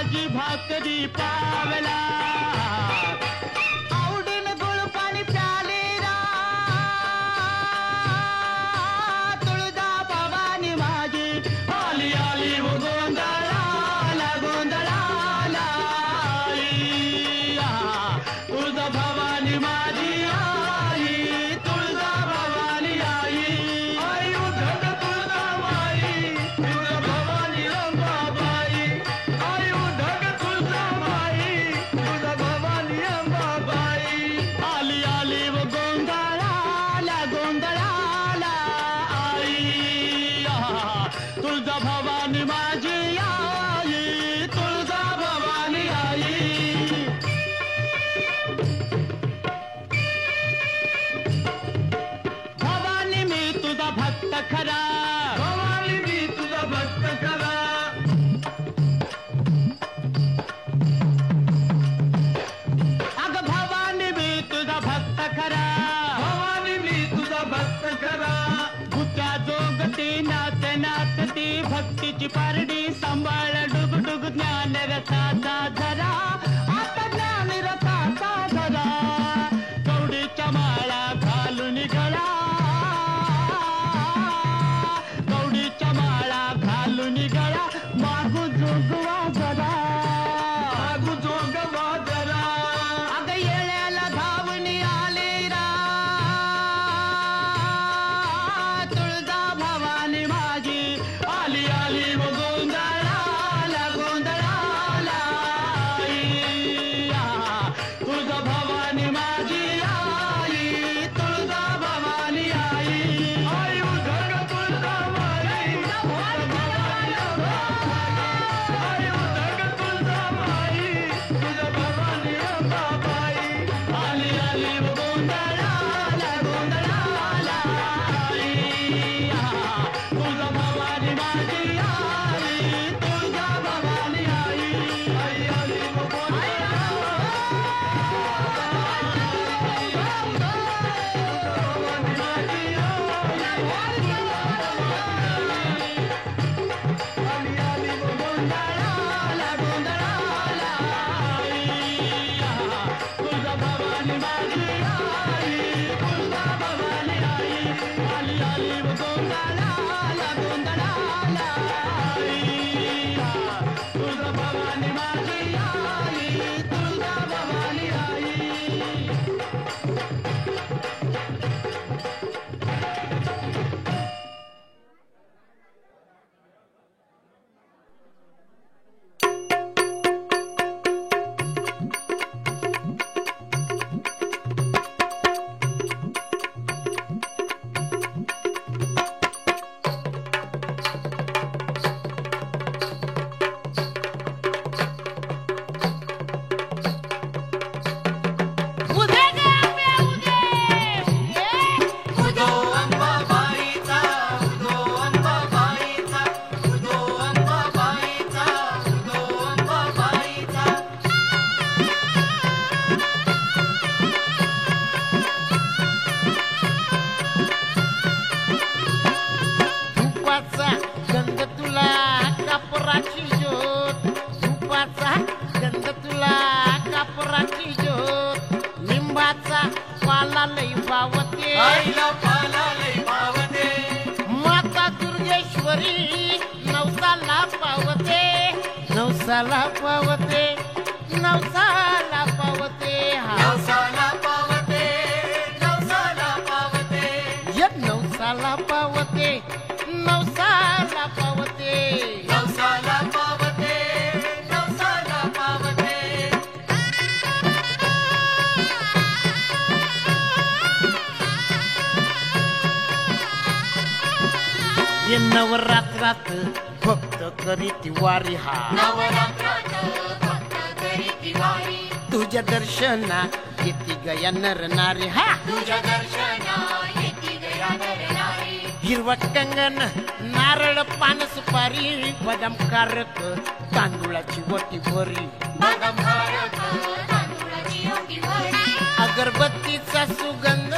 भाजी भाकरी पावला आवडीन गुळ पाणी प्याले रा तुळजा भवानी माझी आली आली व गोंधळाला गोंधळाला आई. तुळजा भवानी माझी आई तुळजा भवानी आई. आई उधग तुळजा माई तुझ भवानी अंबाबाई. आई उधग तुळजा माई तुझ भवानी अंबाबाई. आली आली व गोंधळाला गोंधळाला आई. तुळजा भवानी माझी आई तुळजा भवानी आई. भवानी मी तुझा भक्त खरा भवानी मी तुझा भक्त करा. अग भवानी मी तुझा भक्त खरा भवानी मी तुझा भक्त करा. भुत्या जोगती नाच नाचती भक्तीची पारडी सांभाळ डुग डुग ज्ञान रथाचा धरा आता ज्ञान रथाचा धरा कवडीच्या माळा घालून गळा कवडीच्या माळा घालून गळा मागू जोगवा जरा मागू जोगवा जरा. अग येळ्याला धावून आले रा तुळजा भवानी माझी आली आली व गोंधळाला गोंधळाला आई. तुळजा भवानी माझी आई तुळजा भवानी आई. आई उधग तुळजा माई तुझ भवानी अंबाबाई. आई उधग तुळजा माई तुझ भवानी अंबाबाई. आली आली व गोंधळाला गोंधळाला आई. तुळजा भवानी माझी आई तुळजा भवानी आई. आई आली व गोंधळाला गोंधळाला आई. तुळजा भवानी माझी आई तुळजा भवानी आई. आली आली व गोंधळाला गोंधळाला आई. तुळजा भवानी माझी आई तुळजा भवानी आई. उदे गे आंबे उदे उदो अंबाबाईचा उदो अंबाबाईचा उदो अंबाबाईचा उदो अंबाबाईचा. धुपाचा गंध तुला कापराची ज्योत धुपाचा गंध तुला कापराची ज्योत लिंबाचा पाला लई पावते आईला पाला लई पावते. माता दुर्गेश्वरी नवसाला पावते नवसाला पावते नवसाला पावते हा नवसाला पावते नवसाला पावते. नवसाला पावते नवसाला पावते नवसाला पावते नवसाला पावते. ये नवरात्रात भक्त करीती वारी हा नवरात्रात भक्त करी दिवाळी. तुझ्या दर्शना येती गया नर नारी हा तुझ्या दर्शना येती गया नर नारी. हिरवा कंगन नारळ पान सुपारी बदाम कारक तांदूळाची वटी भरी बदाम खारक तांदूळाची ओटी भरी. अगरबत्तीचा सुगंध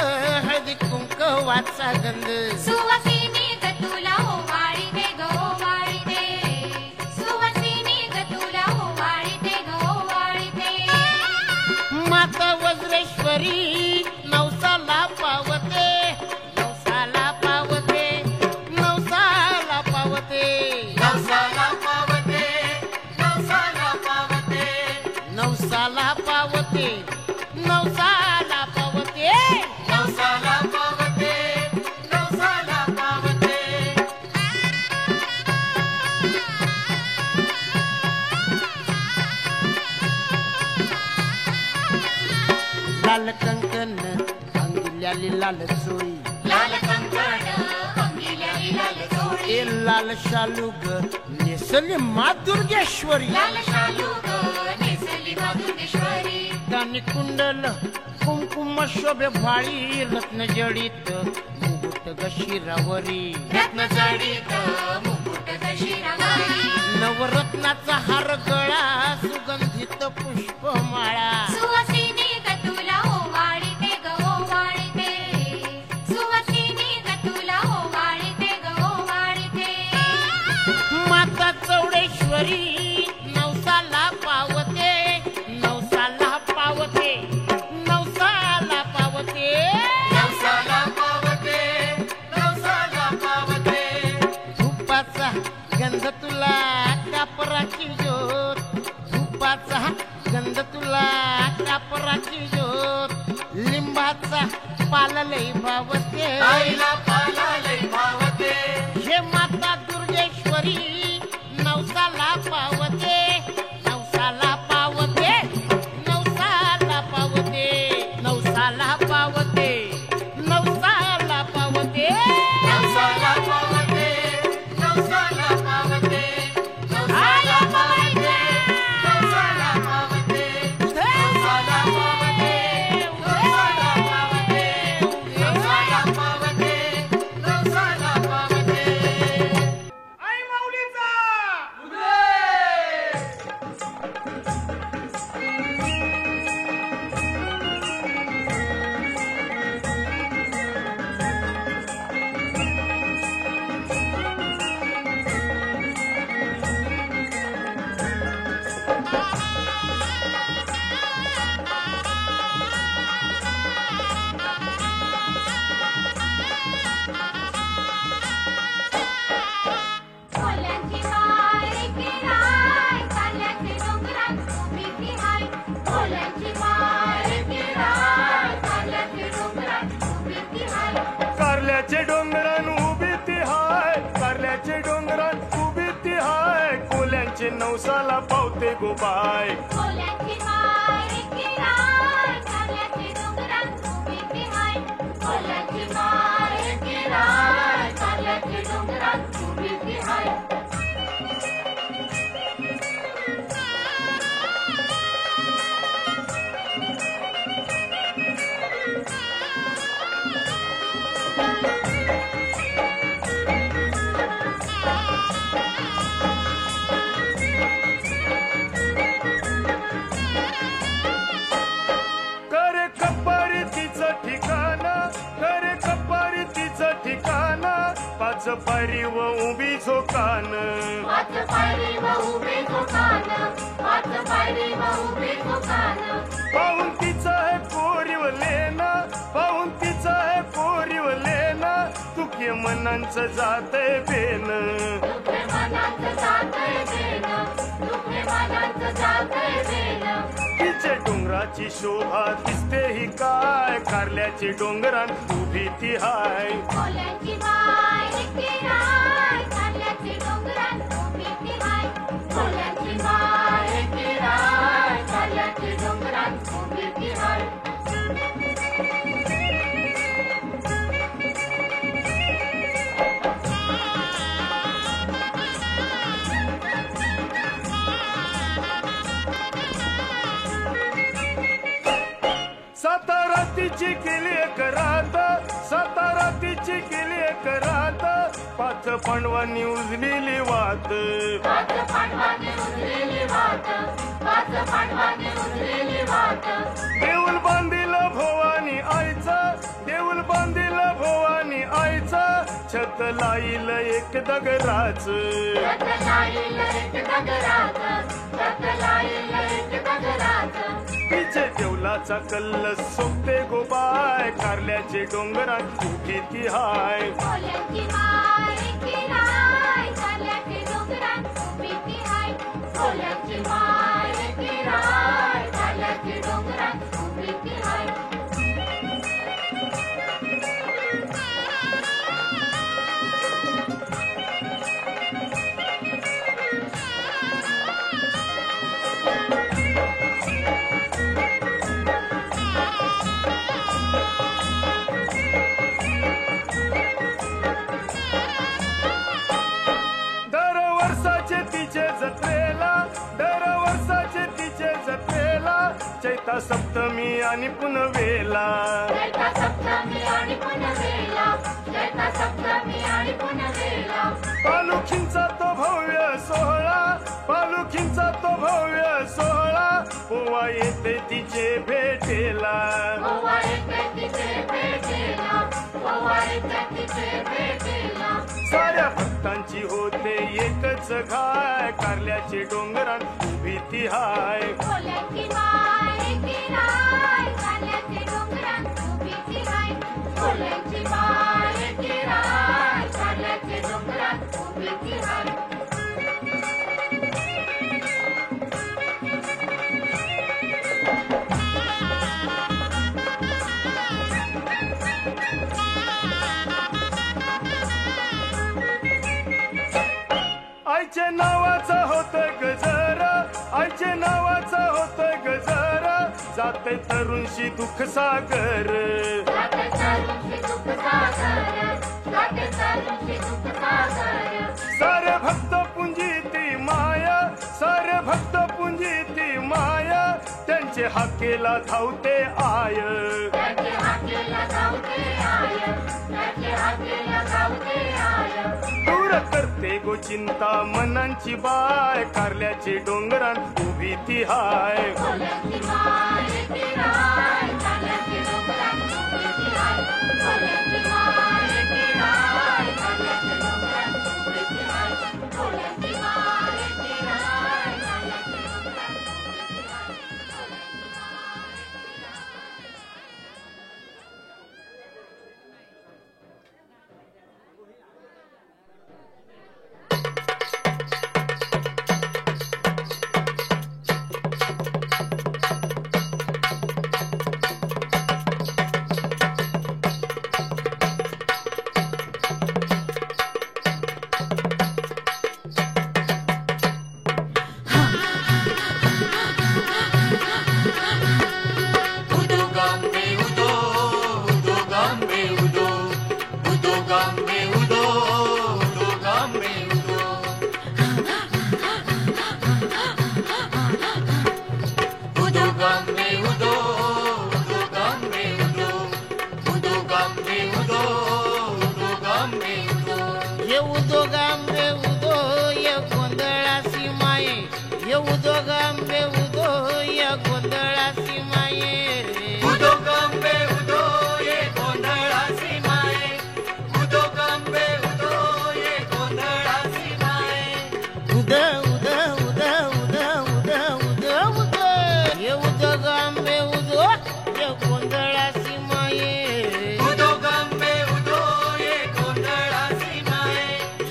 हळदी कुंकवाचा गंध सुवासिनी ग तुला ओवाळी दे ग ओवाळी दे. सुवासिनी ग तुला ओवाळी जोगेश्वरी नवसाला पावते नवसाला पावते नवसाला पावते नवसाला पावते नवसाला पावते नवसाला पावते नवसाला पावते नवसाला पावते नवसाला पावते लाल कंकन अंगिल्याली लाल चोळी लाल कंकण अंगिल्याली लाल चोळी ए लाल शालूग नेसली मातुर्गेश्वरी लाल शालूग नेसली मातुर्गेश्वरी कानी कुंडल कुंकुम शोभे भाळी रत्न जडित मुकुट गशिरावरी रत्न जडित मुकुट दशिरावरी नवरत्नाचा हार गळा सुगंधित पुष्पमाळा सुवासिनी गतुला ओवाळीते ग ओवाळीते सुवासिनी गतुला ओवाळीते ग ओवाळीते माता चौडेश्वरी नवसाला पावते नवसाला पावते नवसाला पावते नवसाला पावते नवसाला पावते धुपाचा गंध तुला कापराची ज्योत धुपाचा गंध तुला कापराची ज्योत लिंबाचा पाललई भावते आईला पालाले पावते हे माता दुर्गेश्वरी नवसाला पावते नवसाला पावते नवसाला पावते नवसाला पावते नवसाला पावते नवसाला पावते नवसाला पावते नवसाला पावते नवसाला पावते नवसाला पावते नवसाला पावते नवसाला पावते नवसाला पावते आई माऊलीचा कोल्यांची माय किराय काल्याचे डोंगरात उभी ती हाय कोल्यांची माय किराय काल्याचे डोंगरात उभी ती हाय कारल्याचे डोंगरान उभी ती हाय कारल्याचे डोंगरान उभी ती हाय कोल्यांचे नवसाला पावते गोबाय कोल्यांची माय किराय काल्याचे डोंगरात उभी ती हाय कोल्यांची माय किराय काल्याचे डोंगरात उभी ती हाय करे कपारी तिचं ठिकाण करे कपारी तिचं ठिकाण पाच पारी व उभी झोकान पाच पायरी व उभी दुकान पाच पायरी व उभी दुकान पाहून तिचं आहे कोरीव लेना पाहून तिचं आहे कोरीव लेना तुके मनांचं जातय बेन दुखे मनात जातय बेन दुखे मनात जातय बेन तिचे डोंगराची शोभा दिसते ही काय कारल्याची डोंगरान उभी ती हाय कोल्यांची माय किराय काल्याची डोंगरात उभी ती हाय कोल्यांची माय किराय काल्याची डोंगरात उभी ती हाय सातारा तिची केली करात सातारा तिची केली करात पाच पांडवांनी उजलेली वात पाच पांडवांनी उजलेली वाट पाच पांडवांनी उजलेली वाट देऊल बांधिलं भवानी आईचा देऊल बांधिलं भवानी आईचा छत लाईल एक दगराच रथ लाईल एक दगरात रथ लाईल एक दगरात तिचे देवला फुलाचा कल्ल सोपते गोबाय कारल्याचे डोंगरात उभी ती हाय कोल्यांची माय की राय कारल्याचे डोंगरात उभी ती हाय कोल्यांची माय की राय कारल्याचे डोंगरात उभी ती हाय चैता सप्तमी आणि पुनवेला चैता सप्तमी आणि पुनवेला चैता सप्तमी आणि पुनवेला पालखींचा तो भव्य सोहळा पालखींचा तो भव्य सोहळा पोवा येते तिचे भेटेला पोवा येते तिचे भेटेला पोवा येते तिचे भेटेला साऱ्या भक्तांची होते एकच घाय कारल्याचे डोंगरात उभी ती हाय कोल्यांची माय की राय कारल्याचे डोंगरात उभी ती हाय कोल्यांची माय की राय कारल्याचे डोंगरात उभी ती हाय आईचे नावाचं होतं गजर आईचे नावाचं होतं गजर जाते तरुणशी दुःख सागर जाते तरुणशी दुःख सागर जाते तरुणशी दुःख सागर सारे भक्त पुंजी ती माया सारे भक्त पुंजी ती माया त्यांचे हाकेला धावते आय त्याचे हाकेला धावते आय त्याचे हाकेला धावते आय दूर करते गो चिंता मनांची बाय कारल्याचे डोंगरात उभी ती हाय कोल्यांची माय की राय कारल्याचे डोंगरात उभी ती हाय कोल्यांची माय की राय कारल्याचे डोंगरात उभी ती हाय कोल्यांची माय की राय कारल्याचे डोंगरात उभी ती हाय कोल्यांची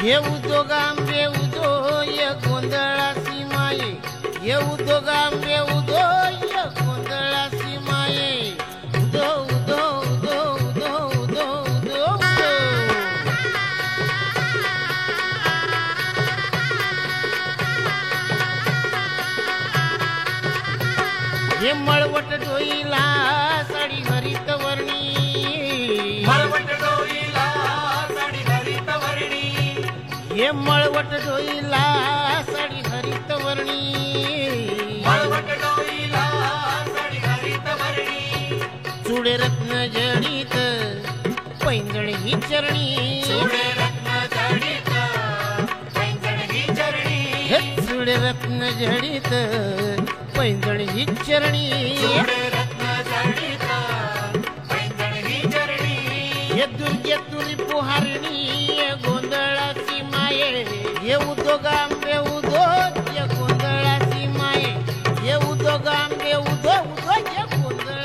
ये उद्योगांबे उदो ये गोंधळासी माये ये उद्योगांबे उदो ये गोंधळासी माये उदो उदो उदो उदो उदो उदो उदो ये मळवट डोईला साडी हरित वर्णी मळवट डोईला साडी हरित वर्णी ये मळवट डोईला साडी हरित वर्णी मळवट डोईला साडी हरित वर्णी चुडे रत्न जडित पैंजण ही चरणी चुडे रत्न जडित पैंजण ही चरणी हे चुडे रत्न जडित पैंजण ही चरणी चुडे रत्न जडित पैंजण ही चरणी ये दुर्गे तुरी पुहारणी ये गोंधळाची माये ये उद्योगांबे उदो ये गोंधळाची माये ये उद्योगांबे उदो उदो ये गोंधळ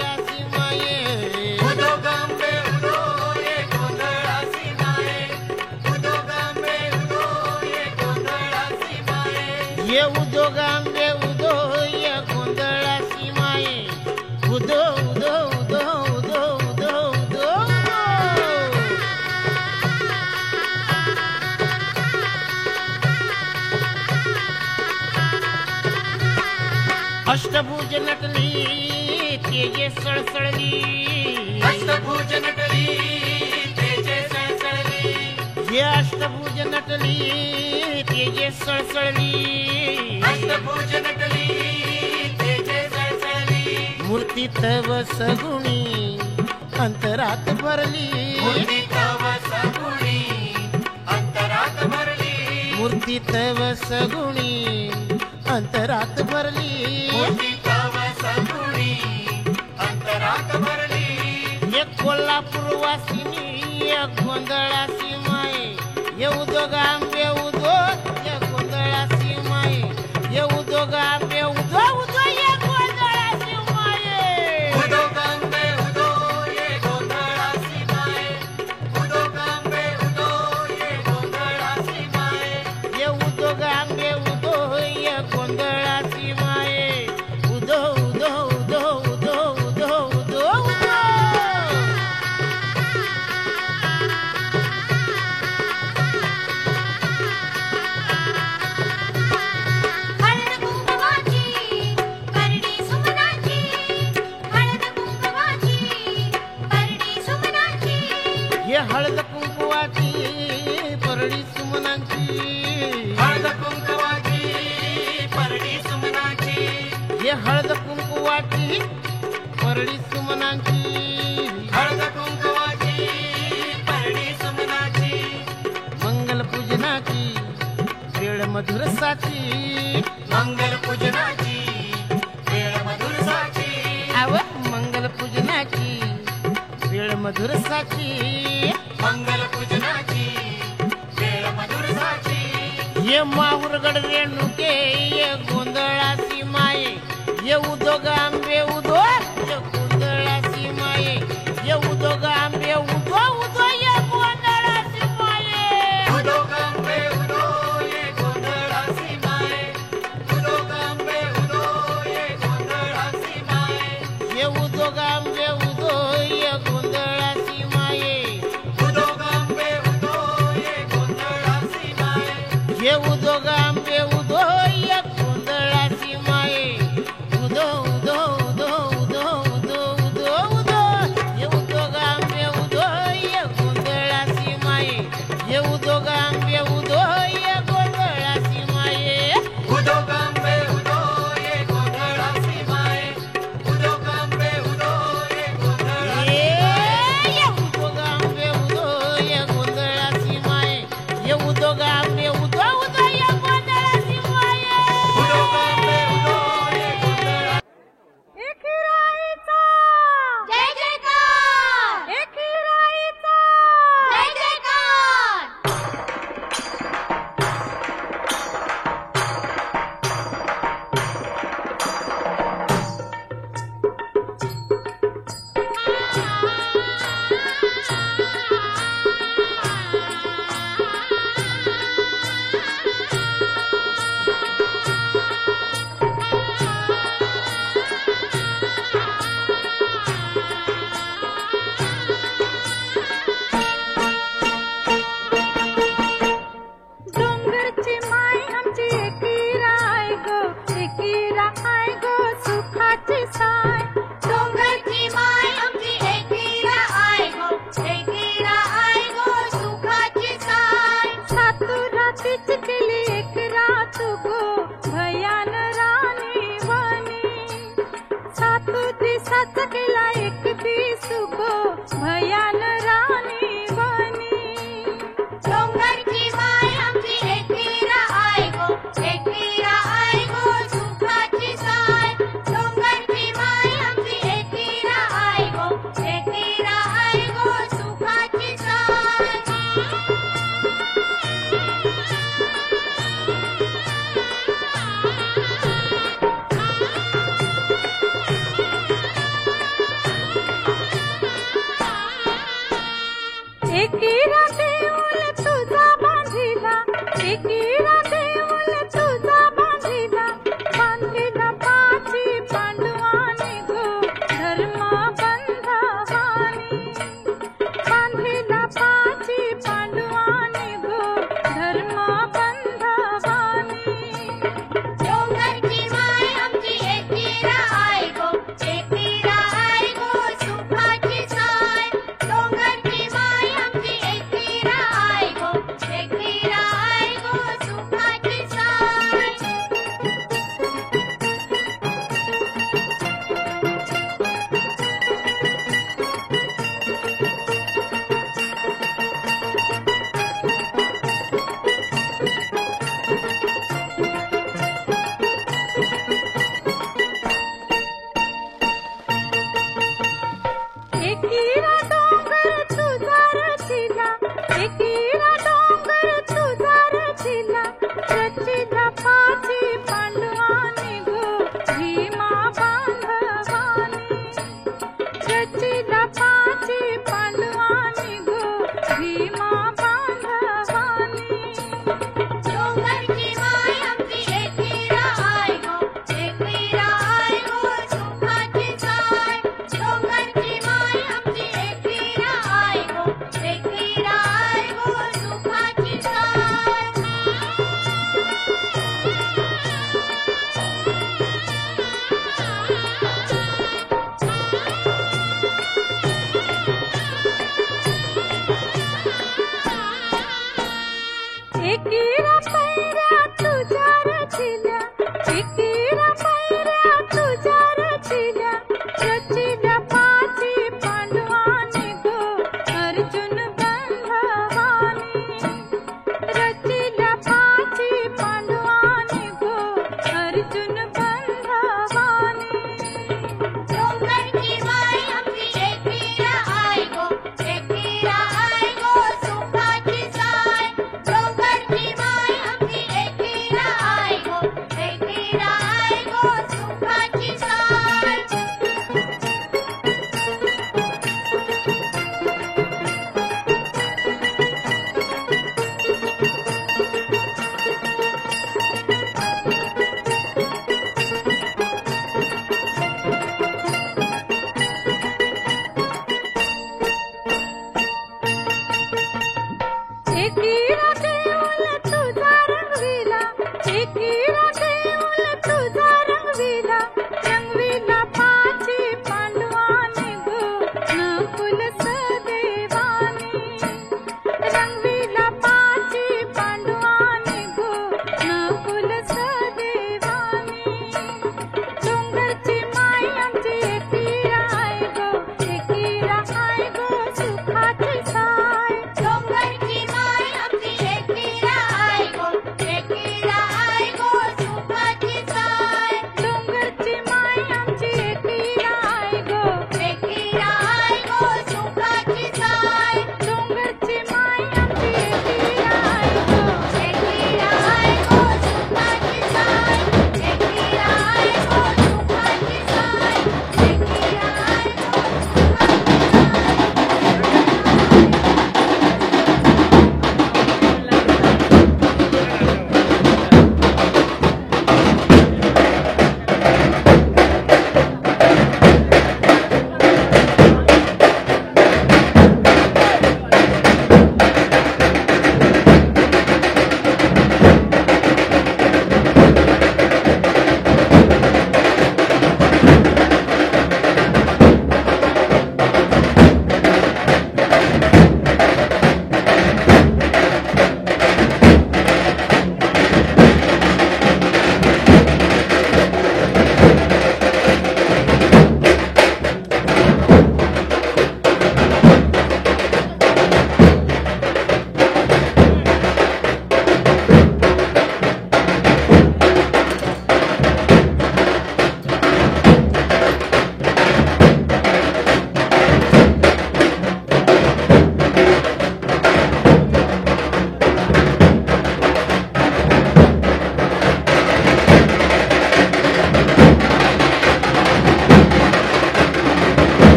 अष्टभुज नटली तेजे सळसळली अष्टभुज नटली तेजे सळसळली हे अष्टभुज नटली तेजे सळसळली अष्टभुज नटली तेजे सळसळली मूर्ती तव सगुणी अंतरात भरली मूर्ती तव सगुणी अंतरात भरली मूर्ती तव सगुणी अंतरात भरली मूर्ती तव सगुणी अंतरात भरली एक कोल्हापूर वासिनी एक गोंधळाची माय ये उदो गांबे उदो ये गोंधळाची माय ये उदो गांबे उदो उदो ये गोंधळाची माय उदो गांबे उदो ये गोंधळाची माय उदो गांबे उदो ये गोंधळाची माय ये उदो गांबे उदो ये गोंधळाची माय उदो उदो उदो उदो उदो उदो उदो हळद कुंकवाची परडी सुमनाची हळद कुंकवाची परडी सुमनाची ये हळद कुंकुवाची परडी सुमनांची हळद कुंकवाची परडी सुमनाची ये हळद कुंकुवाची परडी सुमनांची हळद कुंकवाची परडी सुमनाची मंगल पूजनाची वेळ मधुर साची मंगल पूजनाची वेळ मधुर साची आव मंगल पूजनाची वेळ मधुर साची मंगल पूजनाची वेळ मधुर साची ये माहुरगड रेणुके ये गोंधळाची माये ये उदो गांबे उदो ये गोंधळाची माये ये उदो गांबे उदो उदो ये गोंधळाची माये उदो गांबे उदो ये गोंधळाची माय उदो गांबे उदो ये गोंधळाची माय ये उदो गांबे उदो ये गोंधळाची माये उदो गांबे उदो ये गोंधळाची माय ये उदो गांबे उदो ये गोंधळाची माये उदो उदो उदो उदो उदो उदो उदो ये उदो गांबे उदो ये गोंधळाची माये ये उदो गांबे उदो ये गोंधळाची माये उदो गांबे उदो ये गोंधळाची माय उदो गांबे उदो ये गोंधळाची ये उदो गांबे उदो ये गोंधळाची माये ये उदो गांबे उदो उदो ये गोंधळाची माये उदो गांबे उदो ये गोंधळाची एकराईचा जय जयकार एकराईचा जय जयकार डोंगरची माय आमची एकीरा आय गो एकीरा आय गो सुखाची साय डोंगरची माय आमची एकीरा आय गो एकीरा आय गो सुखाची साय सातू रातीच केली एक रात गो भयान राणी बनी सातू दिसाच केला एक दिस गो भयान राणी बनी डोंगरची माय आमची एकीरा आय गो एकीरा आय गो सुखाची साय डोंगरची माय आमची एकीरा आय गो एकीरा आय गो सुखाची साय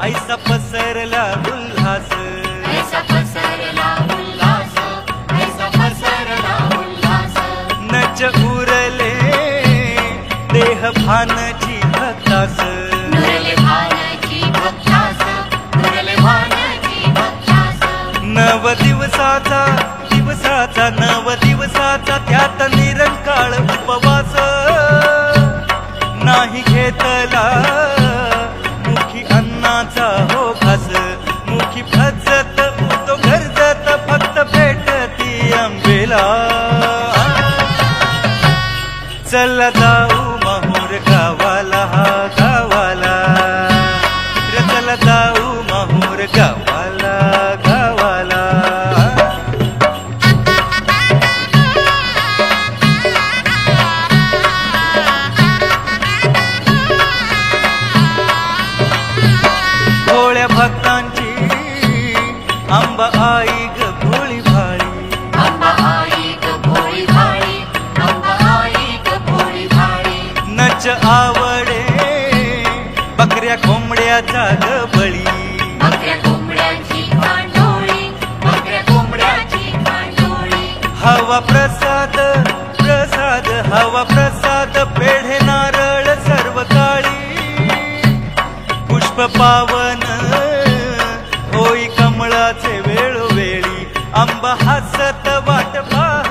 ऐसा पसरला उल्हास ऐसा पसरला उल्हास ऐसा पसरला उल्हास नच उरले देह भानची भक्तास नुरले भानाची भक्तास नुरले भानाची भक्तास नव दिवसाचा त्यात निरंकाळ उपवास नाही घेतला मुखी अन्नाचा हो घास मुखी फजत तो गरजत फक्त भेटती आंबेला चल जाऊ माहूर गावाला गावाला रे चल जाऊ माहूर गावाला गावाला भोळ्या भक्तांची अंबा आई ग भोळी भाळी अंबा आई ग भोळी भाळी अंबा आई ग भोळी भाळी नच आवडे बकऱ्या कोंबड्याचा ग बळी बकऱ्या कोंबड्याची कांडोळी बकऱ्या कोंबड्याची कांडोळी हवा प्रसाद हवा प्रसाद पेढे नारळ सर्व काळी पुष्प पावन होई कमळाचे वेळोवेळी आंबा हसत वाट पाह